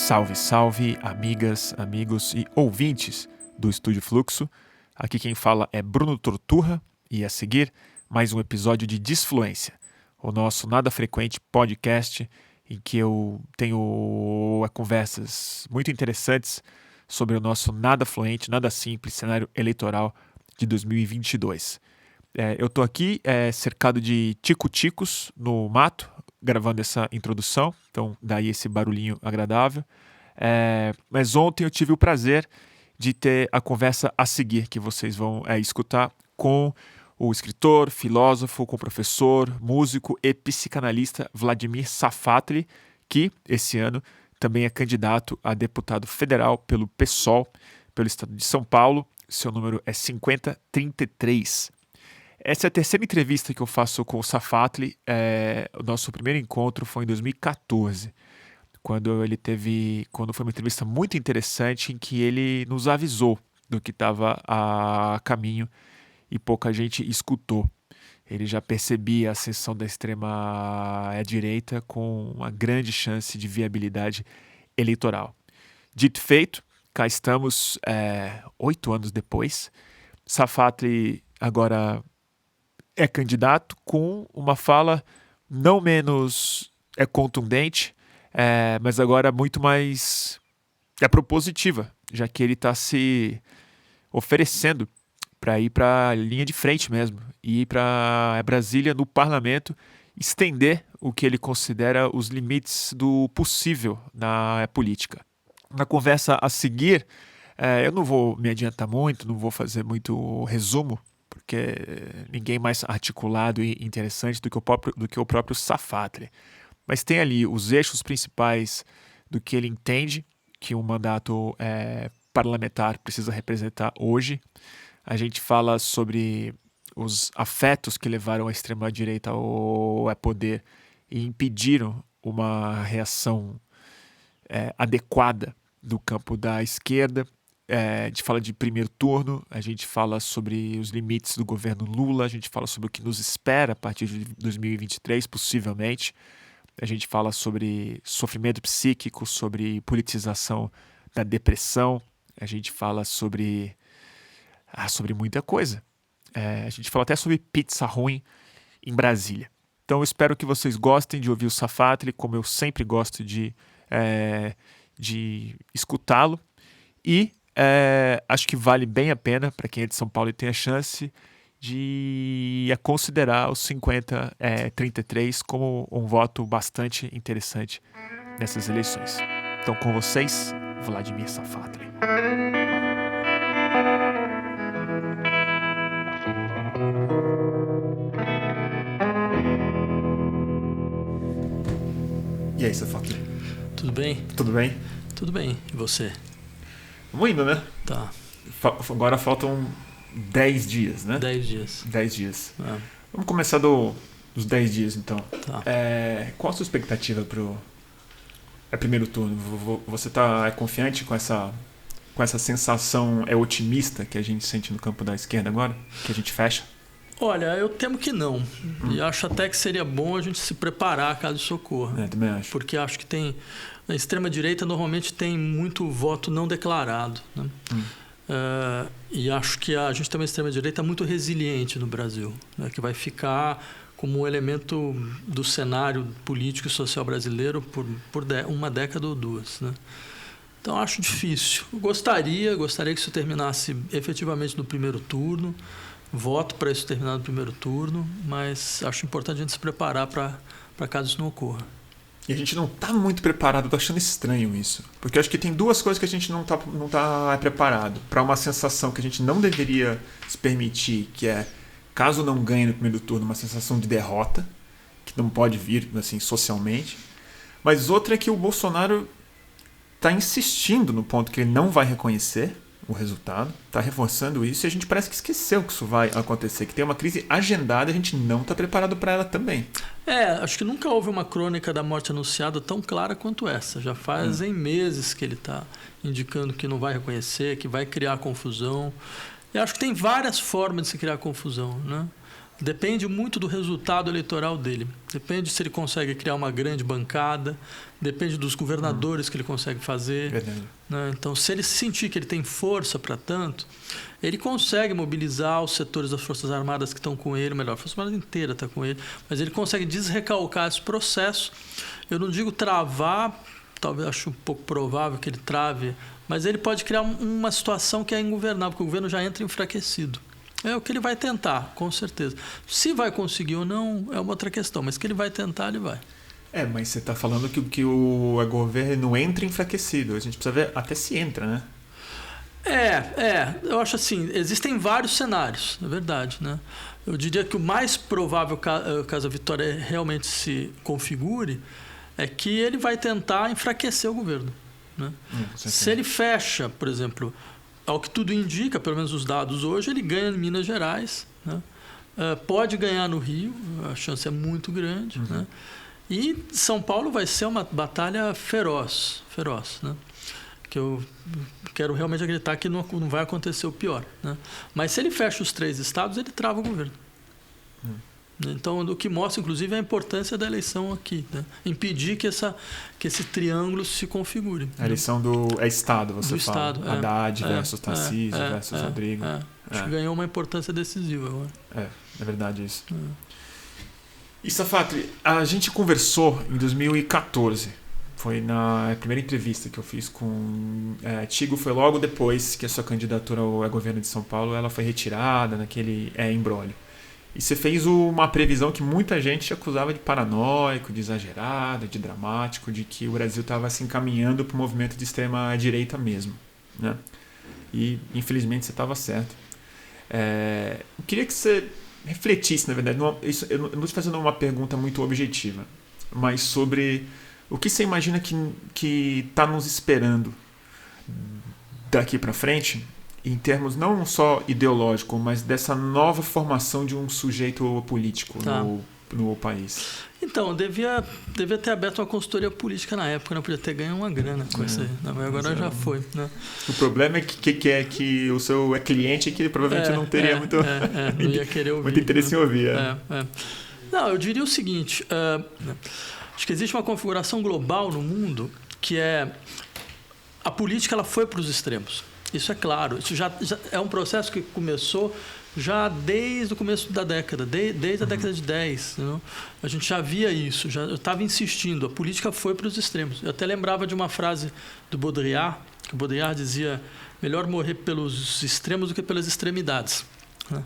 Salve, salve, amigas, amigos e ouvintes do Estúdio Fluxo. Aqui quem fala é Bruno Torturra e a seguir mais um episódio de Disfluência, o nosso nada frequente podcast em que eu tenho conversas muito interessantes sobre o nosso nada fluente, nada simples cenário eleitoral de 2022. Eu estou aqui cercado de tico-ticos no mato, gravando essa introdução, então daí esse barulhinho agradável. Mas ontem eu tive o prazer de ter a conversa a seguir, que vocês vão escutar com o escritor, filósofo, com professor, músico e psicanalista Vladimir Safatli, que esse ano também é candidato a deputado federal pelo PSOL, pelo estado de São Paulo. Seu número é 5033. Essa é a terceira entrevista que eu faço com o Safatli. O nosso primeiro encontro foi em 2014, quando foi uma entrevista muito interessante em que ele nos avisou do que estava a caminho e pouca gente escutou. Ele já percebia a ascensão da extrema-direita com uma grande chance de viabilidade eleitoral. Dito e feito, cá estamos 8 anos depois. Safatli agora é candidato com uma fala não menos contundente, mas agora muito mais propositiva, já que ele está se oferecendo para ir para a linha de frente mesmo, e ir para Brasília no parlamento, estender o que ele considera os limites do possível na política. Na conversa a seguir, eu não vou me adiantar muito, não vou fazer muito resumo, porque ninguém mais articulado e interessante do que o próprio Safatli. Mas tem ali os eixos principais do que ele entende que um mandato parlamentar precisa representar hoje. A gente fala sobre os afetos que levaram a extrema-direita ao poder e impediram uma reação adequada do campo da esquerda. A gente fala de primeiro turno, a gente fala sobre os limites do governo Lula, a gente fala sobre o que nos espera a partir de 2023, possivelmente. A gente fala sobre sofrimento psíquico, sobre politização da depressão, a gente fala sobre muita coisa. A gente fala até sobre pizza ruim em Brasília. Então eu espero que vocês gostem de ouvir o Safatli, como eu sempre gosto de escutá-lo. E acho que vale bem a pena para quem é de São Paulo e tem a chance de considerar os 50-33 como um voto bastante interessante nessas eleições. Então, com vocês, Vladimir Safatli. E aí, Safatli? Tudo bem? Tudo bem? Tudo bem. E você? Vamos indo, né? Tá. Agora faltam 10 dias, né? 10 dias. 10 dias. Vamos começar dos 10 dias, então. Tá. Qual a sua expectativa para o primeiro turno? Você está confiante com essa sensação otimista que a gente sente no campo da esquerda agora? Que a gente fecha? Olha, eu temo que não. E acho até que seria bom a gente se preparar caso isso ocorra. Também acho. Porque acho que a extrema-direita normalmente tem muito voto não declarado, né? E acho que a gente tem uma extrema-direita muito resiliente no Brasil, né? Que vai ficar como um elemento do cenário político e social brasileiro por uma década ou duas, né? Então acho difícil. Gostaria que isso terminasse efetivamente no primeiro turno. Voto para isso terminar no primeiro turno, mas acho importante a gente se preparar para caso isso não ocorra. E a gente não está muito preparado, estou achando estranho isso. Porque eu acho que tem duas coisas que a gente não tá preparado. Para uma sensação que a gente não deveria se permitir, que é, caso não ganhe no primeiro turno, uma sensação de derrota, que não pode vir assim, socialmente. Mas outra é que o Bolsonaro está insistindo no ponto que ele não vai reconhecer o resultado, está reforçando isso, e a gente parece que esqueceu que isso vai acontecer, que tem uma crise agendada e a gente não está preparado para ela também. Acho que nunca houve uma crônica da morte anunciada tão clara quanto essa. Já fazem meses que ele está indicando que não vai reconhecer, que vai criar confusão. E acho que tem várias formas de se criar confusão, né? depende muito do resultado eleitoral dele. Depende se ele consegue criar uma grande bancada, depende dos governadores que ele consegue fazer. Né? Então, se ele sentir que ele tem força para tanto, ele consegue mobilizar os setores das Forças Armadas que estão com ele, melhor, a Força Armada inteira está com ele, mas ele consegue desrecalcar esse processo. Eu não digo travar, talvez acho um pouco provável que ele trave, mas ele pode criar uma situação que é ingovernável, porque o governo já entra enfraquecido. É o que ele vai tentar, com certeza. Se vai conseguir ou não, é uma outra questão, mas que ele vai tentar, ele vai. Mas você está falando que o governo entra enfraquecido. A gente precisa ver até se entra, né? Eu acho assim, existem vários cenários, na verdade, né? Eu diria que o mais provável, caso a vitória realmente se configure, é que ele vai tentar enfraquecer o governo, né? Se ele fecha, por exemplo, ao que tudo indica, pelo menos os dados hoje, ele ganha em Minas Gerais, né? Pode ganhar no Rio, a chance é muito grande, né? E São Paulo vai ser uma batalha feroz, né? Que eu quero realmente acreditar que não vai acontecer o pior, né? Mas se ele fecha os 3 estados, ele trava o governo. Então, o que mostra, inclusive, a importância da eleição aqui, né? Impedir que esse triângulo se configure. A eleição do Estado, você do fala. Estado, Haddad versus Tarcísio versus Rodrigo. Acho que ganhou uma importância decisiva agora. É verdade isso. E, Safatli, a gente conversou em 2014. Foi na primeira entrevista que eu fiz com Tigo, foi logo depois que a sua candidatura ao governo de São Paulo ela foi retirada naquele imbróglio. E você fez uma previsão que muita gente acusava de paranoico, de exagerado, de dramático, de que o Brasil estava se encaminhando para o movimento de extrema-direita mesmo, né? E, infelizmente, você estava certo. Eu queria que você refletisse, na verdade, eu não estou fazendo uma pergunta muito objetiva, mas sobre o que você imagina que está nos esperando daqui para frente, em termos não só ideológico, mas dessa nova formação de um sujeito político no país. Então, eu devia ter aberto uma consultoria política na época, não podia ter ganho uma grana com isso aí. Não, mas agora já foi, né? O problema é que o seu cliente que provavelmente não teria muito, não ia querer ouvir, muito interesse em ouvir. Não, eu diria o seguinte, acho que existe uma configuração global no mundo que a política ela foi para os extremos. Isso é claro. Isso já é um processo que começou já desde o começo da década, desde a década de 10. Não? A gente já via isso, eu estava insistindo. A política foi para os extremos. Eu até lembrava de uma frase do Baudrillard, que o Baudrillard dizia: melhor morrer pelos extremos do que pelas extremidades. Né?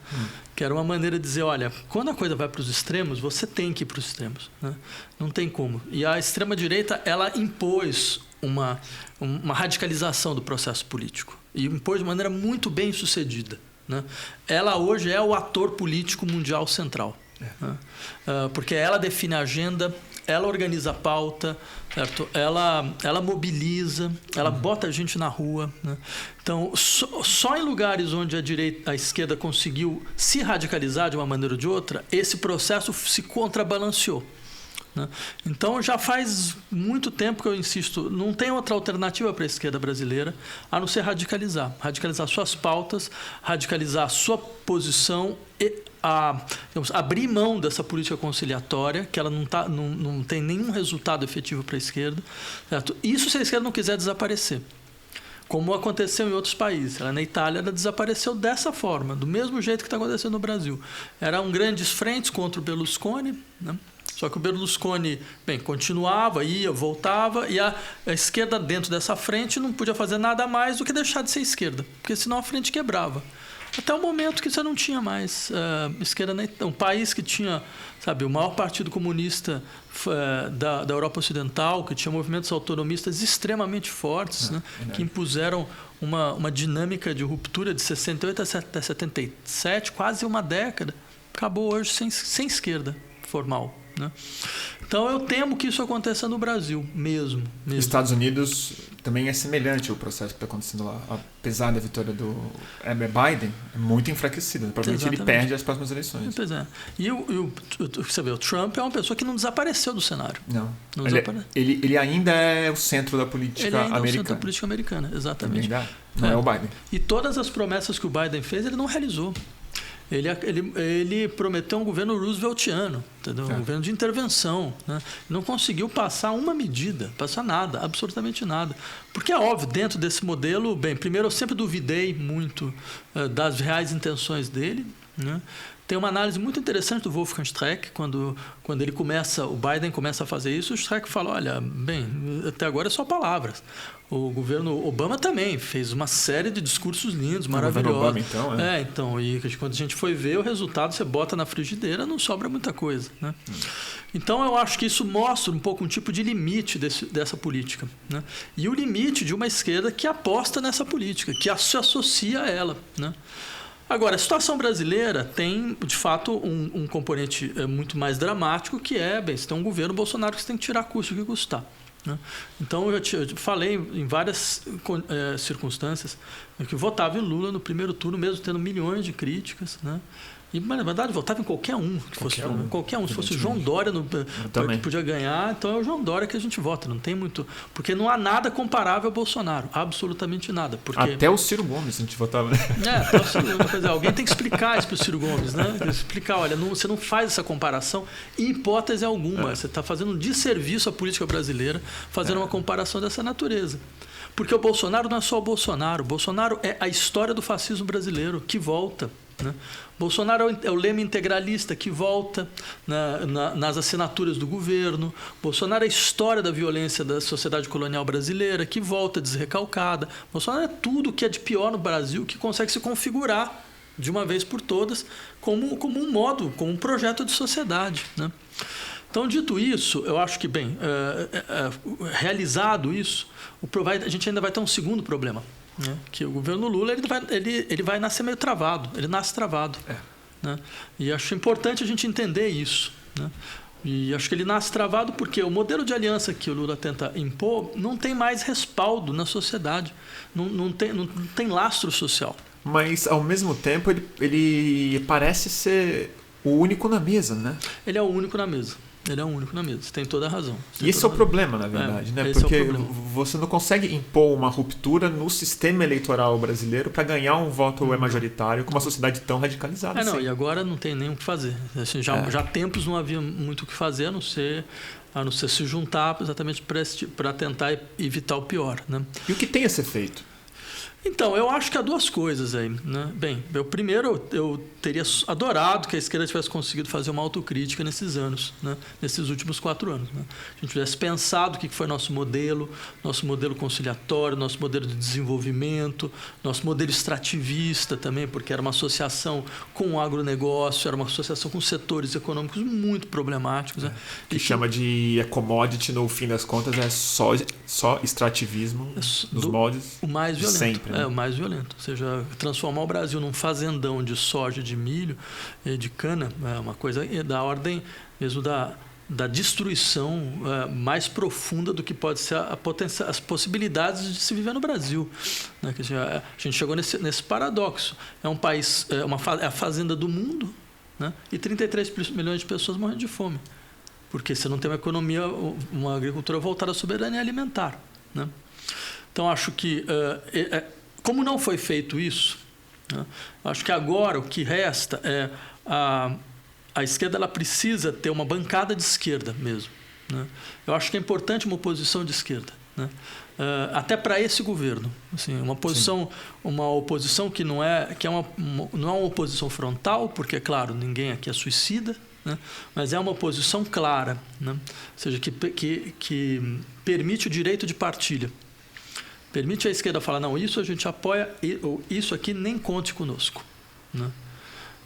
Que era uma maneira de dizer, olha, quando a coisa vai para os extremos, você tem que ir para os extremos, né? Não tem como. E a extrema-direita, ela impôs uma radicalização do processo político e impôs de maneira muito bem sucedida, né? Ela hoje é o ator político mundial central, né? Porque ela define a agenda, ela organiza a pauta, certo? Ela mobiliza, ela bota a gente na rua, né? Então, só em lugares onde a esquerda conseguiu se radicalizar de uma maneira ou de outra, esse processo se contrabalanceou, né? Então, já faz muito tempo que eu insisto, não tem outra alternativa para a esquerda brasileira a não ser radicalizar suas pautas, radicalizar a sua posição e abrir mão dessa política conciliatória, que ela não tem nenhum resultado efetivo para a esquerda, certo? Isso se a esquerda não quiser desaparecer, como aconteceu em outros países. Na Itália, ela desapareceu dessa forma, do mesmo jeito que está acontecendo no Brasil. Eram grandes frentes contra o Berlusconi, né? Só que o Berlusconi, continuava, ia, voltava, e a esquerda dentro dessa frente não podia fazer nada mais do que deixar de ser esquerda, porque senão a frente quebrava. Até o momento que você não tinha mais esquerda. Um país que tinha, o maior partido comunista da Europa Ocidental, que tinha movimentos autonomistas extremamente fortes, né, que impuseram uma dinâmica de ruptura de 68 até 77, quase uma década, acabou hoje sem esquerda formal, né? Então eu temo que isso aconteça no Brasil mesmo. Estados Unidos também é semelhante o processo que está acontecendo lá. Apesar da vitória do Biden, é muito enfraquecido. Provavelmente ele perde as próximas eleições. Pois é. E você vê, o Trump é uma pessoa que não desapareceu do cenário. Não ele ainda é o centro da política americana. É o centro da política americana, exatamente. Não é o Biden. E todas as promessas que o Biden fez, ele não realizou. Ele prometeu um governo rooseveltiano, entendeu? Um governo de intervenção, né? Não conseguiu passar uma medida, passar nada, absolutamente nada. Porque é óbvio, dentro desse modelo, bem, primeiro eu sempre duvidei muito das reais intenções dele, né? Tem uma análise muito interessante do Wolfgang Streeck, quando o Biden começa a fazer isso, o Streeck fala, olha, bem, até agora é só palavras. O governo Obama também fez uma série de discursos lindos, maravilhosos. O governo Obama, e quando a gente foi ver o resultado, você bota na frigideira, não sobra muita coisa, né? Então, eu acho que isso mostra um pouco um tipo de limite dessa política, né? E o limite de uma esquerda que aposta nessa política, que se associa a ela, né? Agora, a situação brasileira tem, de fato, um componente muito mais dramático, que você tem um governo Bolsonaro que você tem que tirar custo o que custar, né? Então, eu falei em várias circunstâncias que votava em Lula no primeiro turno, mesmo tendo milhões de críticas, né? E, na verdade, votava em qualquer um. Se fosse o João Dória que podia ganhar, então é o João Dória que a gente vota. Não tem muito... Porque não há nada comparável ao Bolsonaro. Absolutamente nada. Porque... Até o Ciro Gomes a gente votava. Até o Ciro Gomes. Alguém tem que explicar isso para o Ciro Gomes, né? Explicar, olha, você não faz essa comparação em hipótese alguma. Você está fazendo um desserviço à política brasileira, fazendo uma comparação dessa natureza. Porque o Bolsonaro não é só o Bolsonaro. O Bolsonaro é a história do fascismo brasileiro que volta, né? Bolsonaro é o lema integralista que volta nas assinaturas do governo. Bolsonaro é a história da violência da sociedade colonial brasileira que volta desrecalcada. Bolsonaro é tudo que é de pior no Brasil que consegue se configurar de uma vez por todas como um modo, como um projeto de sociedade, né? Então, dito isso, eu acho que, realizado isso, a gente ainda vai ter um segundo problema, né? Que o governo Lula ele vai nascer meio travado, ele nasce travado, né? E acho importante a gente entender isso, né? E acho que ele nasce travado porque o modelo de aliança que o Lula tenta impor não tem mais respaldo na sociedade, não tem lastro social. Mas, ao mesmo tempo, ele parece ser o único na mesa, né? Ele é o único na mesa. Você tem toda a razão. E esse é o problema, na verdade, né? Porque você não consegue impor uma ruptura no sistema eleitoral brasileiro para ganhar um voto majoritário com uma sociedade tão radicalizada. E agora não tem nem o que fazer. Assim, já há tempos não havia muito o que fazer, a não ser se juntar exatamente para tentar evitar o pior, né? E o que tem a ser feito? Então, eu acho que há duas coisas aí, né? Bem, primeiro, eu teria adorado que a esquerda tivesse conseguido fazer uma autocrítica nesses anos, né? Nesses últimos 4 anos, né? A gente tivesse pensado o que foi nosso modelo conciliatório, nosso modelo de desenvolvimento, nosso modelo extrativista também, porque era uma associação com o agronegócio, era uma associação com setores econômicos muito problemáticos, né? Que chama de commodity, no fim das contas, é só extrativismo dos moldes o mais violento. Sempre, né? O mais violento. Ou seja, transformar o Brasil num fazendão de soja, de milho, de cana, é uma coisa da ordem mesmo da destruição mais profunda do que pode ser as possibilidades de se viver no Brasil, né? A gente chegou nesse paradoxo. É um país, é a fazenda do mundo, né? E 33 milhões de pessoas morrendo de fome. Porque você não tem uma economia, uma agricultura voltada à soberania alimentar, né? Então, acho que, como não foi feito isso, né, acho que agora o que resta é a esquerda ela precisa ter uma bancada de esquerda mesmo, né? Eu acho que é importante uma oposição de esquerda, né? Até para esse governo, assim, uma oposição que não é uma oposição frontal, porque, claro, ninguém aqui é suicida, né? Mas é uma oposição clara, né? Ou seja, que permite o direito de partilha. Permite a esquerda falar, não, isso a gente apoia, isso aqui nem conte conosco, né?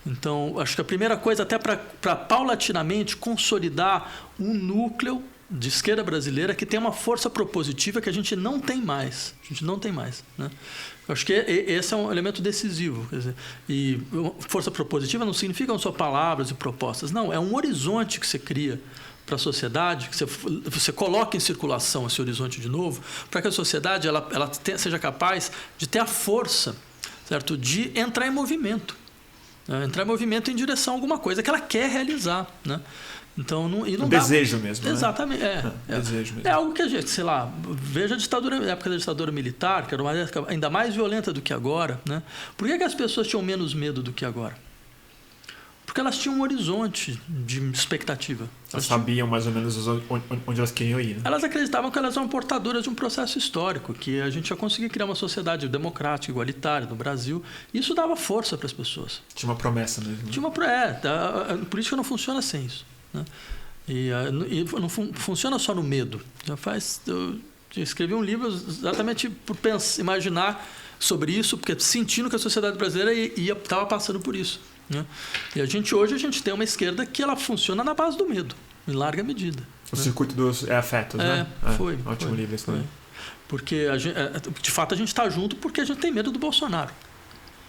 Então, acho que a primeira coisa, até para paulatinamente consolidar um núcleo de esquerda brasileira que tem uma força propositiva que a gente não tem mais. Né? Eu acho que esse é um elemento decisivo. Quer dizer, e força propositiva não significa só palavras e propostas, não, é um horizonte que você cria para a sociedade, que você coloca em circulação esse horizonte de novo, para que a sociedade seja capaz de ter a força, certo? De entrar em movimento. Né? Entrar em movimento em direção a alguma coisa que ela quer realizar. Né? Então, não desejo mesmo. Exatamente. Né? Desejo mesmo. É algo que a gente, sei lá, veja a época da ditadura militar, que era uma época ainda mais violenta do que agora. Né? Por que as pessoas tinham menos medo do que agora? porque elas tinham um horizonte de expectativa. Elas sabiam mais ou menos onde elas queriam ir. Né? Elas acreditavam que elas eram portadoras de um processo histórico, que a gente ia conseguir criar uma sociedade democrática, igualitária no Brasil. E isso dava força para as pessoas. Tinha uma promessa mesmo. Né? Tinha uma a política não funciona sem isso. Né? E não funciona só no medo. Eu escrevi um livro exatamente por imaginar sobre isso, porque sentindo que a sociedade brasileira estava passando por isso. Né? E hoje a gente tem uma esquerda que ela funciona na base do medo, em larga medida. O circuito dos afetos, né? Foi. Ótimo livro esse também. Porque, de fato, a gente está junto porque a gente tem medo do Bolsonaro.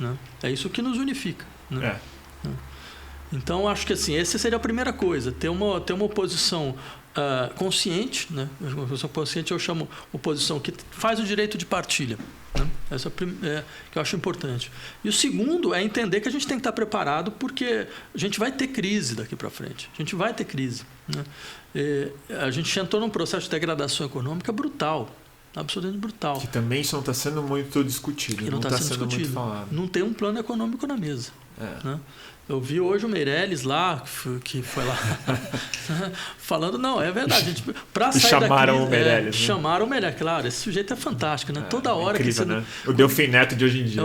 Né? É isso que nos unifica. Né? Então, acho que assim, essa seria a primeira coisa, ter uma oposição consciente, né? Uma oposição consciente eu chamo oposição que faz o direito de partilha. Né? Essa é que eu acho importante. E o segundo é entender que a gente tem que estar preparado porque a gente vai ter crise daqui para frente. A gente vai ter crise. Né? A gente entrou num processo de degradação econômica brutal. Absolutamente brutal. Que também isso não está sendo muito discutido. Não está sendo muito falado. Não tem um plano econômico na mesa. Né? Eu vi hoje o Meirelles lá, que foi lá, falando, não, é verdade. Para sair chamaram daqui, o Meirelles. Né? Chamaram o Meirelles, claro. Esse sujeito é fantástico, né? Toda hora incrível, que você... né? O Delfim Neto de hoje em dia.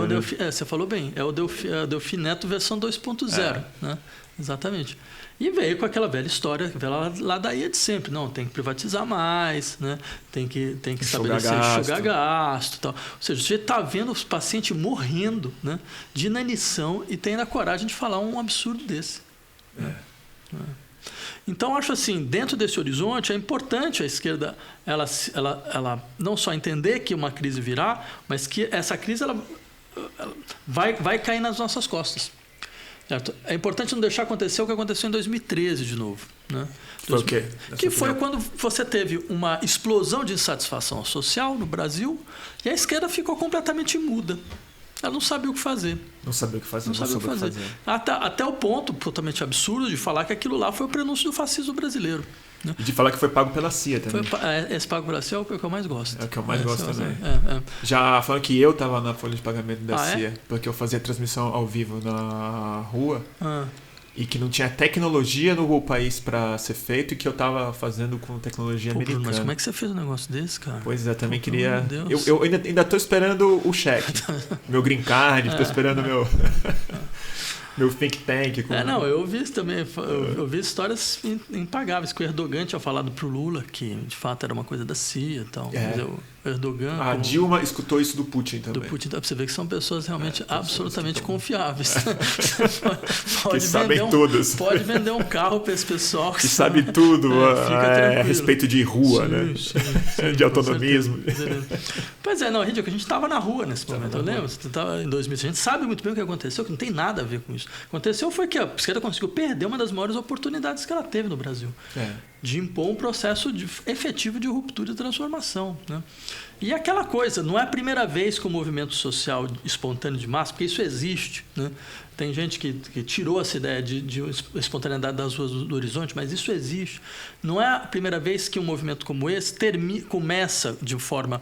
Você falou bem, é o Delfim Neto versão 2.0. Né? Exatamente. E veio com aquela velha história, lá daí de sempre. Não, tem que privatizar mais, né? Tem que estabelecer enxugar gasto. Tal. Ou seja, você está vendo os pacientes morrendo, né? De inanição e tem a coragem de falar um absurdo desse. Então, acho assim, dentro desse horizonte, é importante a esquerda ela não só entender que uma crise virá, mas que essa crise ela vai cair nas nossas costas. Certo? É importante não deixar acontecer o que aconteceu em 2013 de novo. Né? Foi o quê? Que foi quando você teve uma explosão de insatisfação social no Brasil e a esquerda ficou completamente muda. Ela não sabia o que fazer. Não sabia o que fazer. Até o ponto totalmente absurdo de falar que aquilo lá foi o prenúncio do fascismo brasileiro. Né? E de falar que foi pago pela CIA também. Esse pago pela CIA é o que eu mais gosto. É o que eu mais gosto também. Já falando que eu estava na folha de pagamento da CIA, porque eu fazia transmissão ao vivo na rua e que não tinha tecnologia no país para ser feito e que eu estava fazendo com tecnologia americana. Mas como é que você fez um negócio desse, cara? Pois é, também queria... Eu ainda estou esperando o cheque. Meu green card, estou esperando meu think tank. Eu vi isso também. Eu vi histórias impagáveis que o Erdogan tinha falado pro Lula, que de fato era uma coisa da CIA e tal. O Erdogan... A Dilma escutou isso do Putin também. Do Putin, pra você ver que são pessoas realmente absolutamente confiáveis. Que sabem tudo. Pode vender um carro para esse pessoal. Que sabe tudo a respeito de rua, né? Sim, de autonomismo. Pois é, Rídio, que a gente estava na rua nesse momento. Eu lembro, você estava em 2000. A gente sabe muito bem o que aconteceu, que não tem nada a ver com isso. O que aconteceu foi que a esquerda conseguiu perder uma das maiores oportunidades que ela teve no Brasil. De impor um processo efetivo de ruptura e transformação. Né? E aquela coisa, não é a primeira vez que o movimento social espontâneo de massa, porque isso existe, né? Tem gente que tirou essa ideia de espontaneidade das ruas do horizonte, mas isso existe. Não é a primeira vez que um movimento como esse começa de forma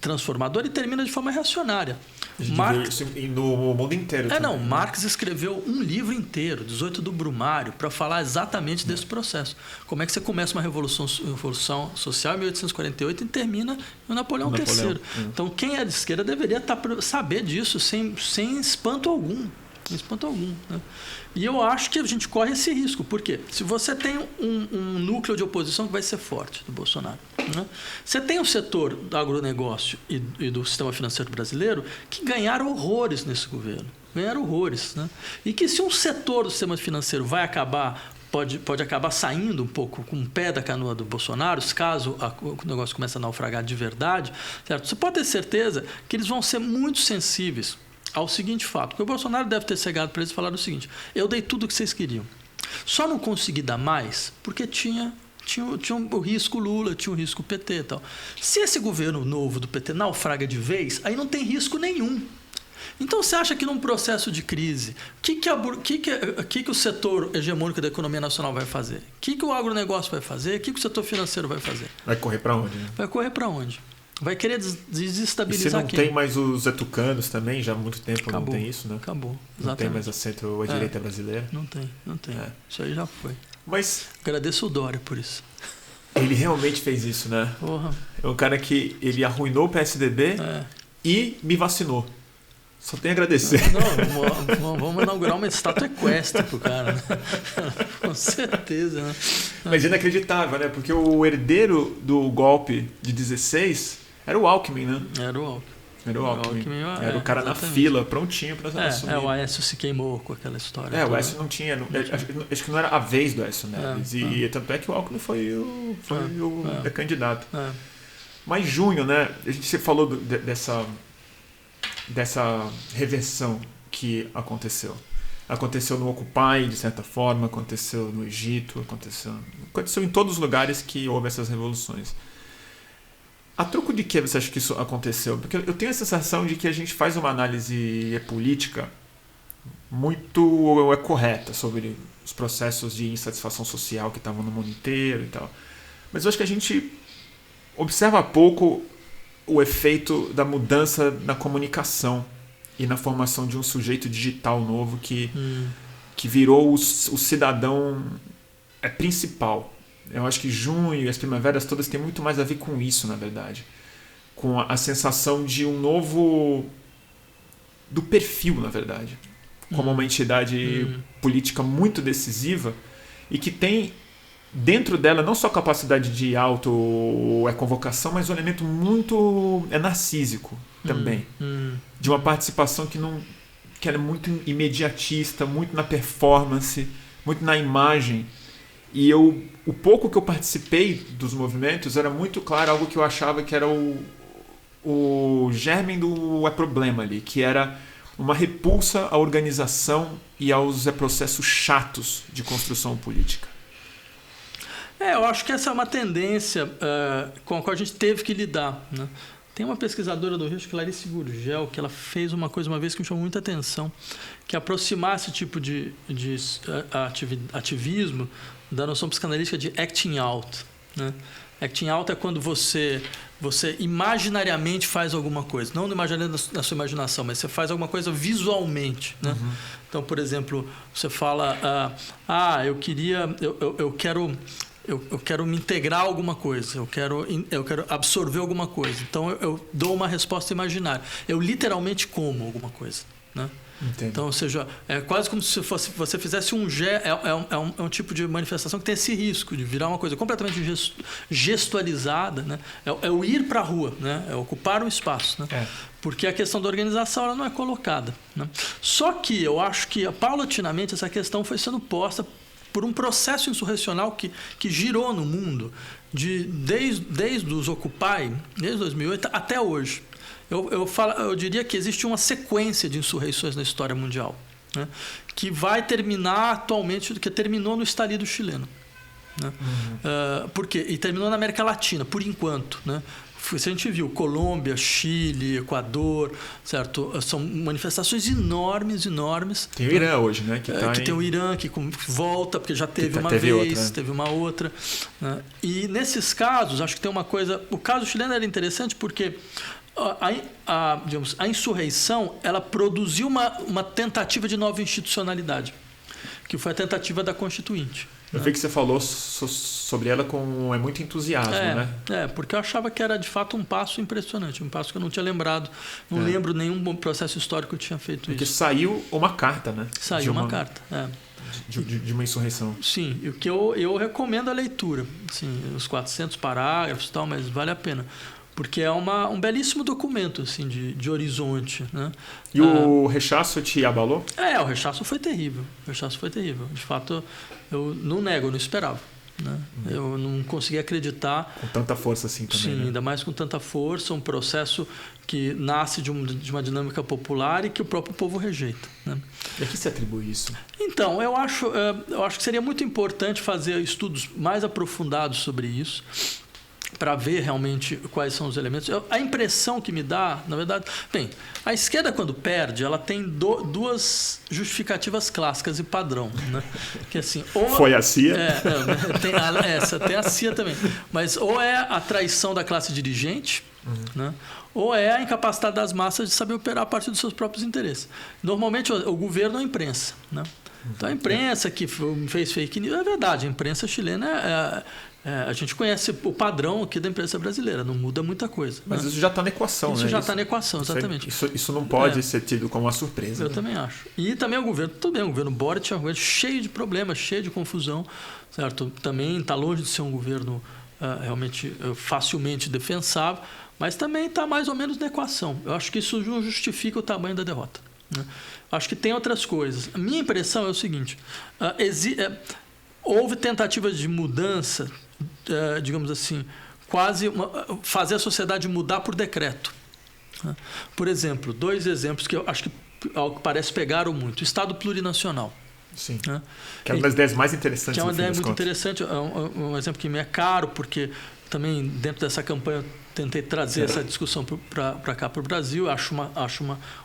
transformadora e termina de forma reacionária. Marx, no mundo inteiro. Marx escreveu um livro inteiro, 18 do Brumário, para falar exatamente desse processo. Como é que você começa uma revolução social em 1848 e termina no Napoleão III. Então, quem é de esquerda deveria saber disso sem espanto algum. Né? E eu acho que a gente corre esse risco. Por quê? Se você tem um núcleo de oposição que vai ser forte do Bolsonaro, né? Você tem o setor do agronegócio e do sistema financeiro brasileiro que ganharam horrores nesse governo. Né? E que se um setor do sistema financeiro vai acabar... Pode acabar saindo um pouco com o pé da canoa do Bolsonaro, caso o negócio comece a naufragar de verdade, certo? Você pode ter certeza que eles vão ser muito sensíveis ao seguinte fato, porque o Bolsonaro deve ter chegado para eles e falado o seguinte: eu dei tudo o que vocês queriam, só não consegui dar mais porque tinha o risco Lula, tinha o risco PT e tal. Se esse governo novo do PT naufraga de vez, aí não tem risco nenhum. Então, você acha que num processo de crise, o que o setor hegemônico da economia nacional vai fazer? O que o agronegócio vai fazer? O que o setor financeiro vai fazer? Vai correr para onde? Né? Vai correr para onde? vai querer E desestabilizar se não quem? tem mais os tucanos também, já há muito tempo Acabou. não tem isso, né? Acabou, Não exatamente. tem mais a centro-direita brasileira. Não tem. É. Isso aí já foi. Mas Agradeço o Dória por isso. ele realmente fez isso, né? Porra. É um cara que ele arruinou o PSDB e me vacinou. Só tenho a agradecer. Não, vamos inaugurar uma estátua equestre pro cara, né? Com certeza, né? Mas inacreditável, né? Porque o herdeiro do golpe de 16 era o Alckmin, né? Era o Alckmin. Era o Alckmin. Era o cara exatamente. na fila, prontinho pra assumir. O Aécio se queimou com aquela história. O Aécio não tinha. Acho que não era a vez do Aécio Neves. E tanto é que o Alckmin foi o candidato. Mas junho, né? A gente falou dessa reversão que aconteceu. Aconteceu no Occupy, de certa forma, aconteceu no Egito, aconteceu em todos os lugares que houve essas revoluções. A troco de que você acha que isso aconteceu? Porque eu tenho a sensação de que a gente faz uma análise política muito correta sobre os processos de insatisfação social que estavam no mundo inteiro e tal. Mas eu acho que a gente observa pouco o efeito da mudança na comunicação e na formação de um sujeito digital novo que virou o cidadão principal. Eu acho que junho e as primaveras todas têm muito mais a ver com isso, na verdade. Com a sensação de um novo... do perfil, na verdade. Como uma entidade política muito decisiva e que tem dentro dela não só capacidade de convocação, mas um elemento muito narcísico também. De uma participação que era muito imediatista, muito na performance, muito na imagem. E o pouco que eu participei dos movimentos era muito claro algo que eu achava que era o germe do problema ali, que era uma repulsa à organização e aos processos chatos de construção política. Eu acho que essa é uma tendência com a qual a gente teve que lidar, né? Tem uma pesquisadora do Rio, Clarice Gurgel, que ela fez uma coisa uma vez que me chamou muita atenção, que aproximar esse tipo de ativismo da noção psicanalítica de acting out, né? Acting out é quando você imaginariamente faz alguma coisa, não imaginariamente na sua imaginação, mas você faz alguma coisa visualmente, né? Então, por exemplo, você fala, eu quero me integrar a alguma coisa, eu quero absorver alguma coisa. Então, eu dou uma resposta imaginária. Eu literalmente como alguma coisa, né? Entendo. Então, ou seja, é quase como se você fizesse é um tipo de manifestação que tem esse risco de virar uma coisa completamente gestualizada, né? É o ir para a rua, né? É ocupar um espaço, né? Porque a questão da organização ela não é colocada, né? Só que eu acho que paulatinamente essa questão foi sendo posta por um processo insurrecional que girou no mundo desde os Occupy, desde 2008 até hoje. Eu diria que existe uma sequência de insurreições na história mundial, né? Que vai terminar atualmente, que terminou no estalido chileno, né? Por quê? E terminou na América Latina, por enquanto, né? Se a gente viu Colômbia, Chile, Equador, certo? São manifestações enormes. Tem o Irã hoje, né? Tem o Irã que volta, porque já teve uma teve vez, outra. teve uma outra, né? E nesses casos, acho que tem uma coisa... O caso chileno era interessante porque a insurreição ela produziu uma tentativa de nova institucionalidade, que foi a tentativa da Constituinte. Eu vi que você falou sobre ela com muito entusiasmo, né? Porque eu achava que era de fato um passo impressionante, um passo que eu não tinha lembrado. Não lembro nenhum processo histórico que tinha feito Porque isso. saiu uma carta, né? Saiu uma carta, de uma insurreição. Sim, e o que eu recomendo a leitura. Assim, os 400 parágrafos e tal, mas vale a pena. Porque é um belíssimo documento assim, de horizonte, né? E o rechaço te abalou? O rechaço foi terrível. De fato, eu não nego, eu não esperava, né? Eu não conseguia acreditar. Com tanta força assim também. Sim, né? ainda mais com tanta força, um processo que nasce de uma dinâmica popular e que o próprio povo rejeita, né? E a que se atribui isso? Então, eu acho que seria muito importante fazer estudos mais aprofundados sobre isso, para ver realmente quais são os elementos. A impressão que me dá, na verdade... Bem, a esquerda, quando perde, ela tem duas justificativas clássicas e padrão, né? Que, assim, foi a CIA? Tem a CIA também. Mas ou é a traição da classe dirigente, né? Ou é a incapacidade das massas de saber operar a partir dos seus próprios interesses. Normalmente o governo é a imprensa, né? Então a imprensa que fez fake news, é verdade, a imprensa chilena a gente conhece o padrão aqui da imprensa brasileira, não muda muita coisa. Mas né? isso já está na equação, isso né? Já está na equação, exatamente. Isso não pode ser tido como uma surpresa. Eu também acho. E também o governo Boric é um governo cheio de problemas, cheio de confusão, certo? Também está longe de ser um governo realmente facilmente defensável, mas também está mais ou menos na equação. Eu acho que isso não justifica o tamanho da derrota, né? Acho que tem outras coisas. A minha impressão é o seguinte, houve tentativas de mudança, digamos assim, fazer a sociedade mudar por decreto. Por exemplo, 2 exemplos que eu acho que ao que parece pegaram muito. O Estado plurinacional. Sim. Que é uma das ideias mais interessantes. Que é uma ideia muito interessante. É um exemplo que me é caro, porque também dentro dessa campanha eu tentei trazer essa discussão para cá, para o Brasil. Acho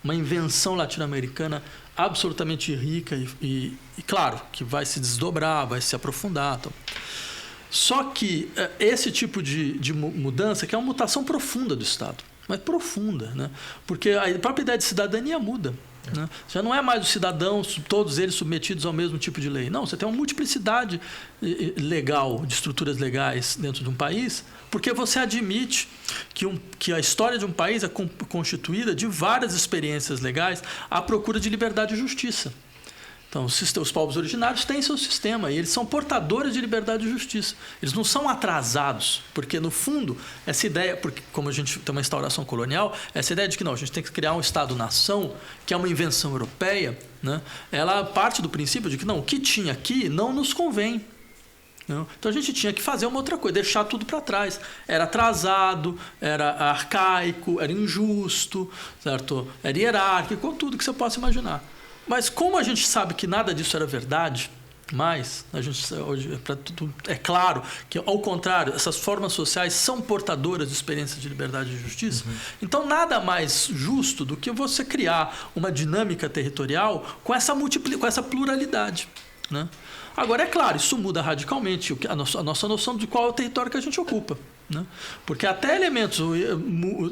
uma invenção latino-americana absolutamente rica e, claro, que vai se desdobrar, vai se aprofundar. Então. Só que esse tipo de mudança, que é uma mutação profunda do Estado, mas profunda, né? Porque a própria ideia de cidadania muda. Né? Já não é mais os cidadãos, todos eles submetidos ao mesmo tipo de lei. Não, você tem uma multiplicidade legal, de estruturas legais dentro de um país, porque você admite que a história de um país é constituída de várias experiências legais à procura de liberdade e justiça. Então, os povos originários têm seu sistema e eles são portadores de liberdade e justiça. Eles não são atrasados, porque, no fundo, essa ideia, porque como a gente tem uma instauração colonial, essa ideia de que não, a gente tem que criar um Estado-nação, que é uma invenção europeia, né? Ela parte do princípio de que não, o que tinha aqui não nos convém. Não? Então, a gente tinha que fazer uma outra coisa, deixar tudo para trás. Era atrasado, era arcaico, era injusto, certo? Era hierárquico, tudo que você possa imaginar. Mas como a gente sabe que nada disso era verdade, mas a gente hoje é claro que, ao contrário, essas formas sociais são portadoras de experiências de liberdade e justiça. Então, nada mais justo do que você criar uma dinâmica territorial com essa pluralidade, né? Agora, é claro, isso muda radicalmente a nossa noção de qual é o território que a gente ocupa, né? Porque até elementos,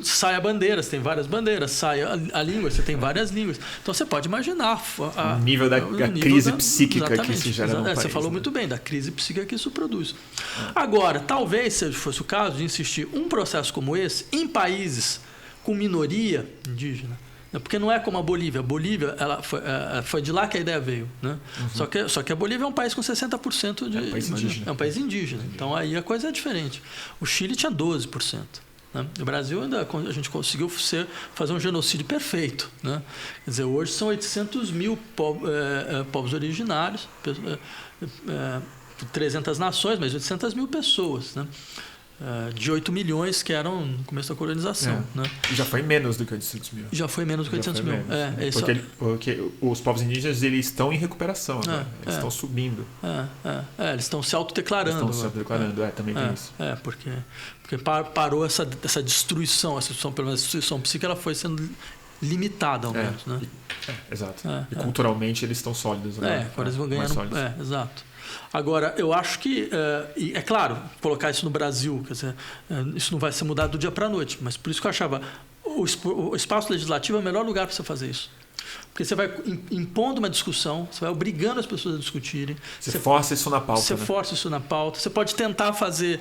sai a bandeira, você tem várias bandeiras, sai a língua, você tem várias línguas. Então, você pode imaginar o nível da crise psíquica que isso gera no país. Você falou muito bem, da crise psíquica que isso produz. Agora, talvez, se fosse o caso de insistir um processo como esse em países com minoria indígena, porque não é como a Bolívia. A Bolívia foi de lá que a ideia veio, né? Só que a Bolívia é um país com 60% de... É um país indígena. É um país indígena. Então, aí a coisa é diferente. O Chile tinha 12%. Né? No Brasil, a gente conseguiu fazer um genocídio perfeito, né? Quer dizer, hoje são 800 mil povos originários, 300 nações, mas 800 mil pessoas, né? De 8 milhões que eram no começo da colonização. Né? E já foi menos do que 800 mil. Já foi menos do que 800 mil. Porque os povos indígenas eles estão em recuperação agora. Eles estão subindo. Eles estão se autodeclarando. Também tem isso. Porque parou essa destruição, pelo menos a destruição psíquica, ela foi sendo limitada ao menos. Né? Exato. E culturalmente eles estão sólidos agora. Agora eles vão ganhando. Exato. Agora, eu acho que, é claro, colocar isso no Brasil, quer dizer, isso não vai ser mudado do dia para a noite, mas por isso que eu achava o espaço legislativo é o melhor lugar para você fazer isso. Porque você vai impondo uma discussão, você vai obrigando as pessoas a discutirem. Você força isso na pauta. Força isso na pauta. Você pode tentar fazer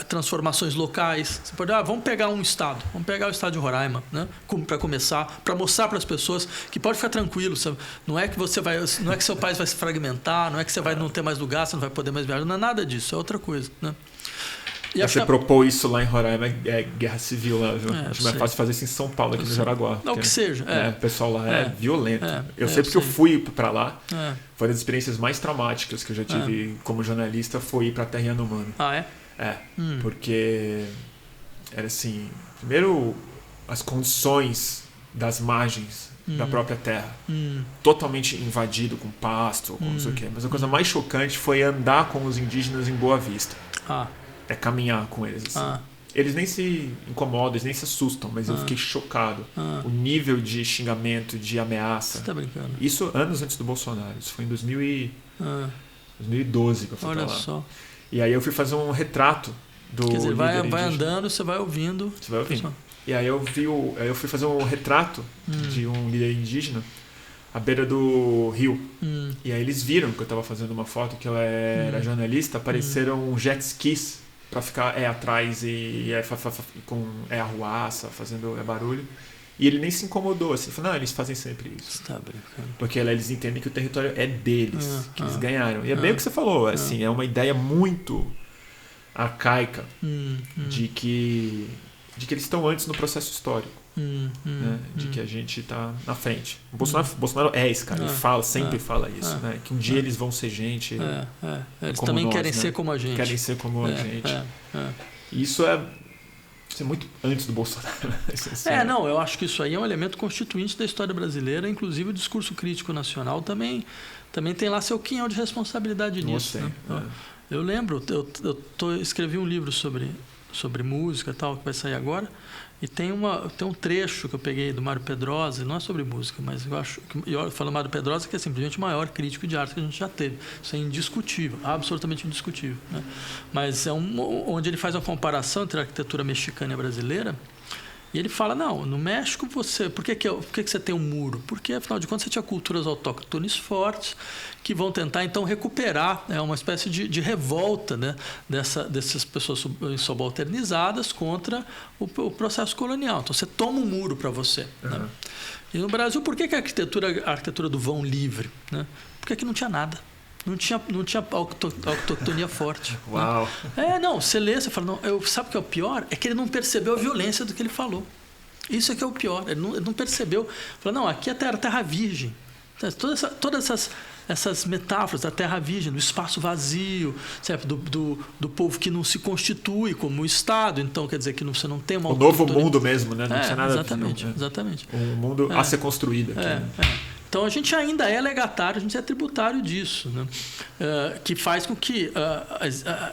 transformações locais. Você pode, vamos pegar um estado. Vamos pegar o estado de Roraima, né? Para começar, para mostrar para as pessoas que pode ficar tranquilo. Sabe? Não é que seu país vai se fragmentar, não é que você vai não ter mais lugar, você não vai poder mais viajar. Não é nada disso, é outra coisa, né? Você propôs isso lá em Roraima, é guerra civil lá, viu? Acho mais fácil fazer isso em São Paulo, aqui no Jaraguá. Não, que seja. O pessoal lá é violento. Eu sei porque eu fui para lá. Foi uma das experiências mais traumáticas que eu já tive como jornalista, foi ir para Terra Yanomami. Porque era assim, primeiro as condições das margens da própria terra, totalmente invadido com pasto, com não sei o quê. Mas a coisa mais chocante foi andar com os indígenas em Boa Vista. Caminhar com eles assim. Eles nem se incomodam, eles nem se assustam, mas eu fiquei chocado. O nível de xingamento, de ameaça. Você tá brincando? Isso anos antes do Bolsonaro. Isso foi em 2012 que eu fui pra lá. Só. E aí eu fui fazer um retrato do Quer dizer, líder vai indígena. andando, você vai ouvindo. Você vai ouvindo. E aí eu fui fazer um retrato de um líder indígena à beira do rio. E aí eles viram que eu estava fazendo uma foto, que eu era jornalista, apareceram jet skis para ficar atrás e com arruaça, fazendo barulho. E ele nem se incomodou, assim, falou, não, eles fazem sempre isso. Tá brincando. Porque eles entendem que o território é deles, que eles ganharam. E é bem o que você falou, assim, é uma ideia muito arcaica de que eles estão antes no processo histórico, né? De que a gente está na frente. O Bolsonaro é esse cara, ele sempre fala isso, né? Que um dia eles vão ser gente Eles como também nós, querem né? ser como a gente. Querem ser como a gente. E isso é muito antes do Bolsonaro. Não, eu acho que isso aí é um elemento constituinte da história brasileira, inclusive o discurso crítico nacional também tem lá seu quinhão de responsabilidade nisso. Né? Eu lembro, eu escrevi um livro sobre música e tal, que vai sair agora, e tem um trecho que eu peguei do Mário Pedrosa, não é sobre música, mas eu acho que eu falo do Mário Pedrosa, que é simplesmente o maior crítico de arte que a gente já teve. Isso é indiscutível, absolutamente indiscutível. Né? Mas onde ele faz uma comparação entre a arquitetura mexicana e a brasileira, e ele fala, não, no México por que você tem um muro? Porque, afinal de contas, você tinha culturas autóctones fortes que vão tentar, então, recuperar uma espécie de revolta, né, dessas pessoas subalternizadas contra o processo colonial. Então, você toma um muro para você. Né? E no Brasil, por que a arquitetura do vão livre? Né? Porque aqui não tinha nada. Não tinha autoctonia forte. Uau! Né? Não, você lê, você fala, sabe o que é o pior? É que ele não percebeu a violência do que ele falou. Isso é que é o pior. Ele não percebeu. Falou, não, aqui é terra virgem. Todas essas metáforas da terra virgem, do espaço vazio, certo? Do povo que não se constitui como Estado. Então, quer dizer que você não tem uma... O novo mundo mesmo, né? Não tinha nada exatamente. Um mundo a ser construído aqui. Então, a gente ainda é legatário, a gente é tributário disso, né? Que faz com que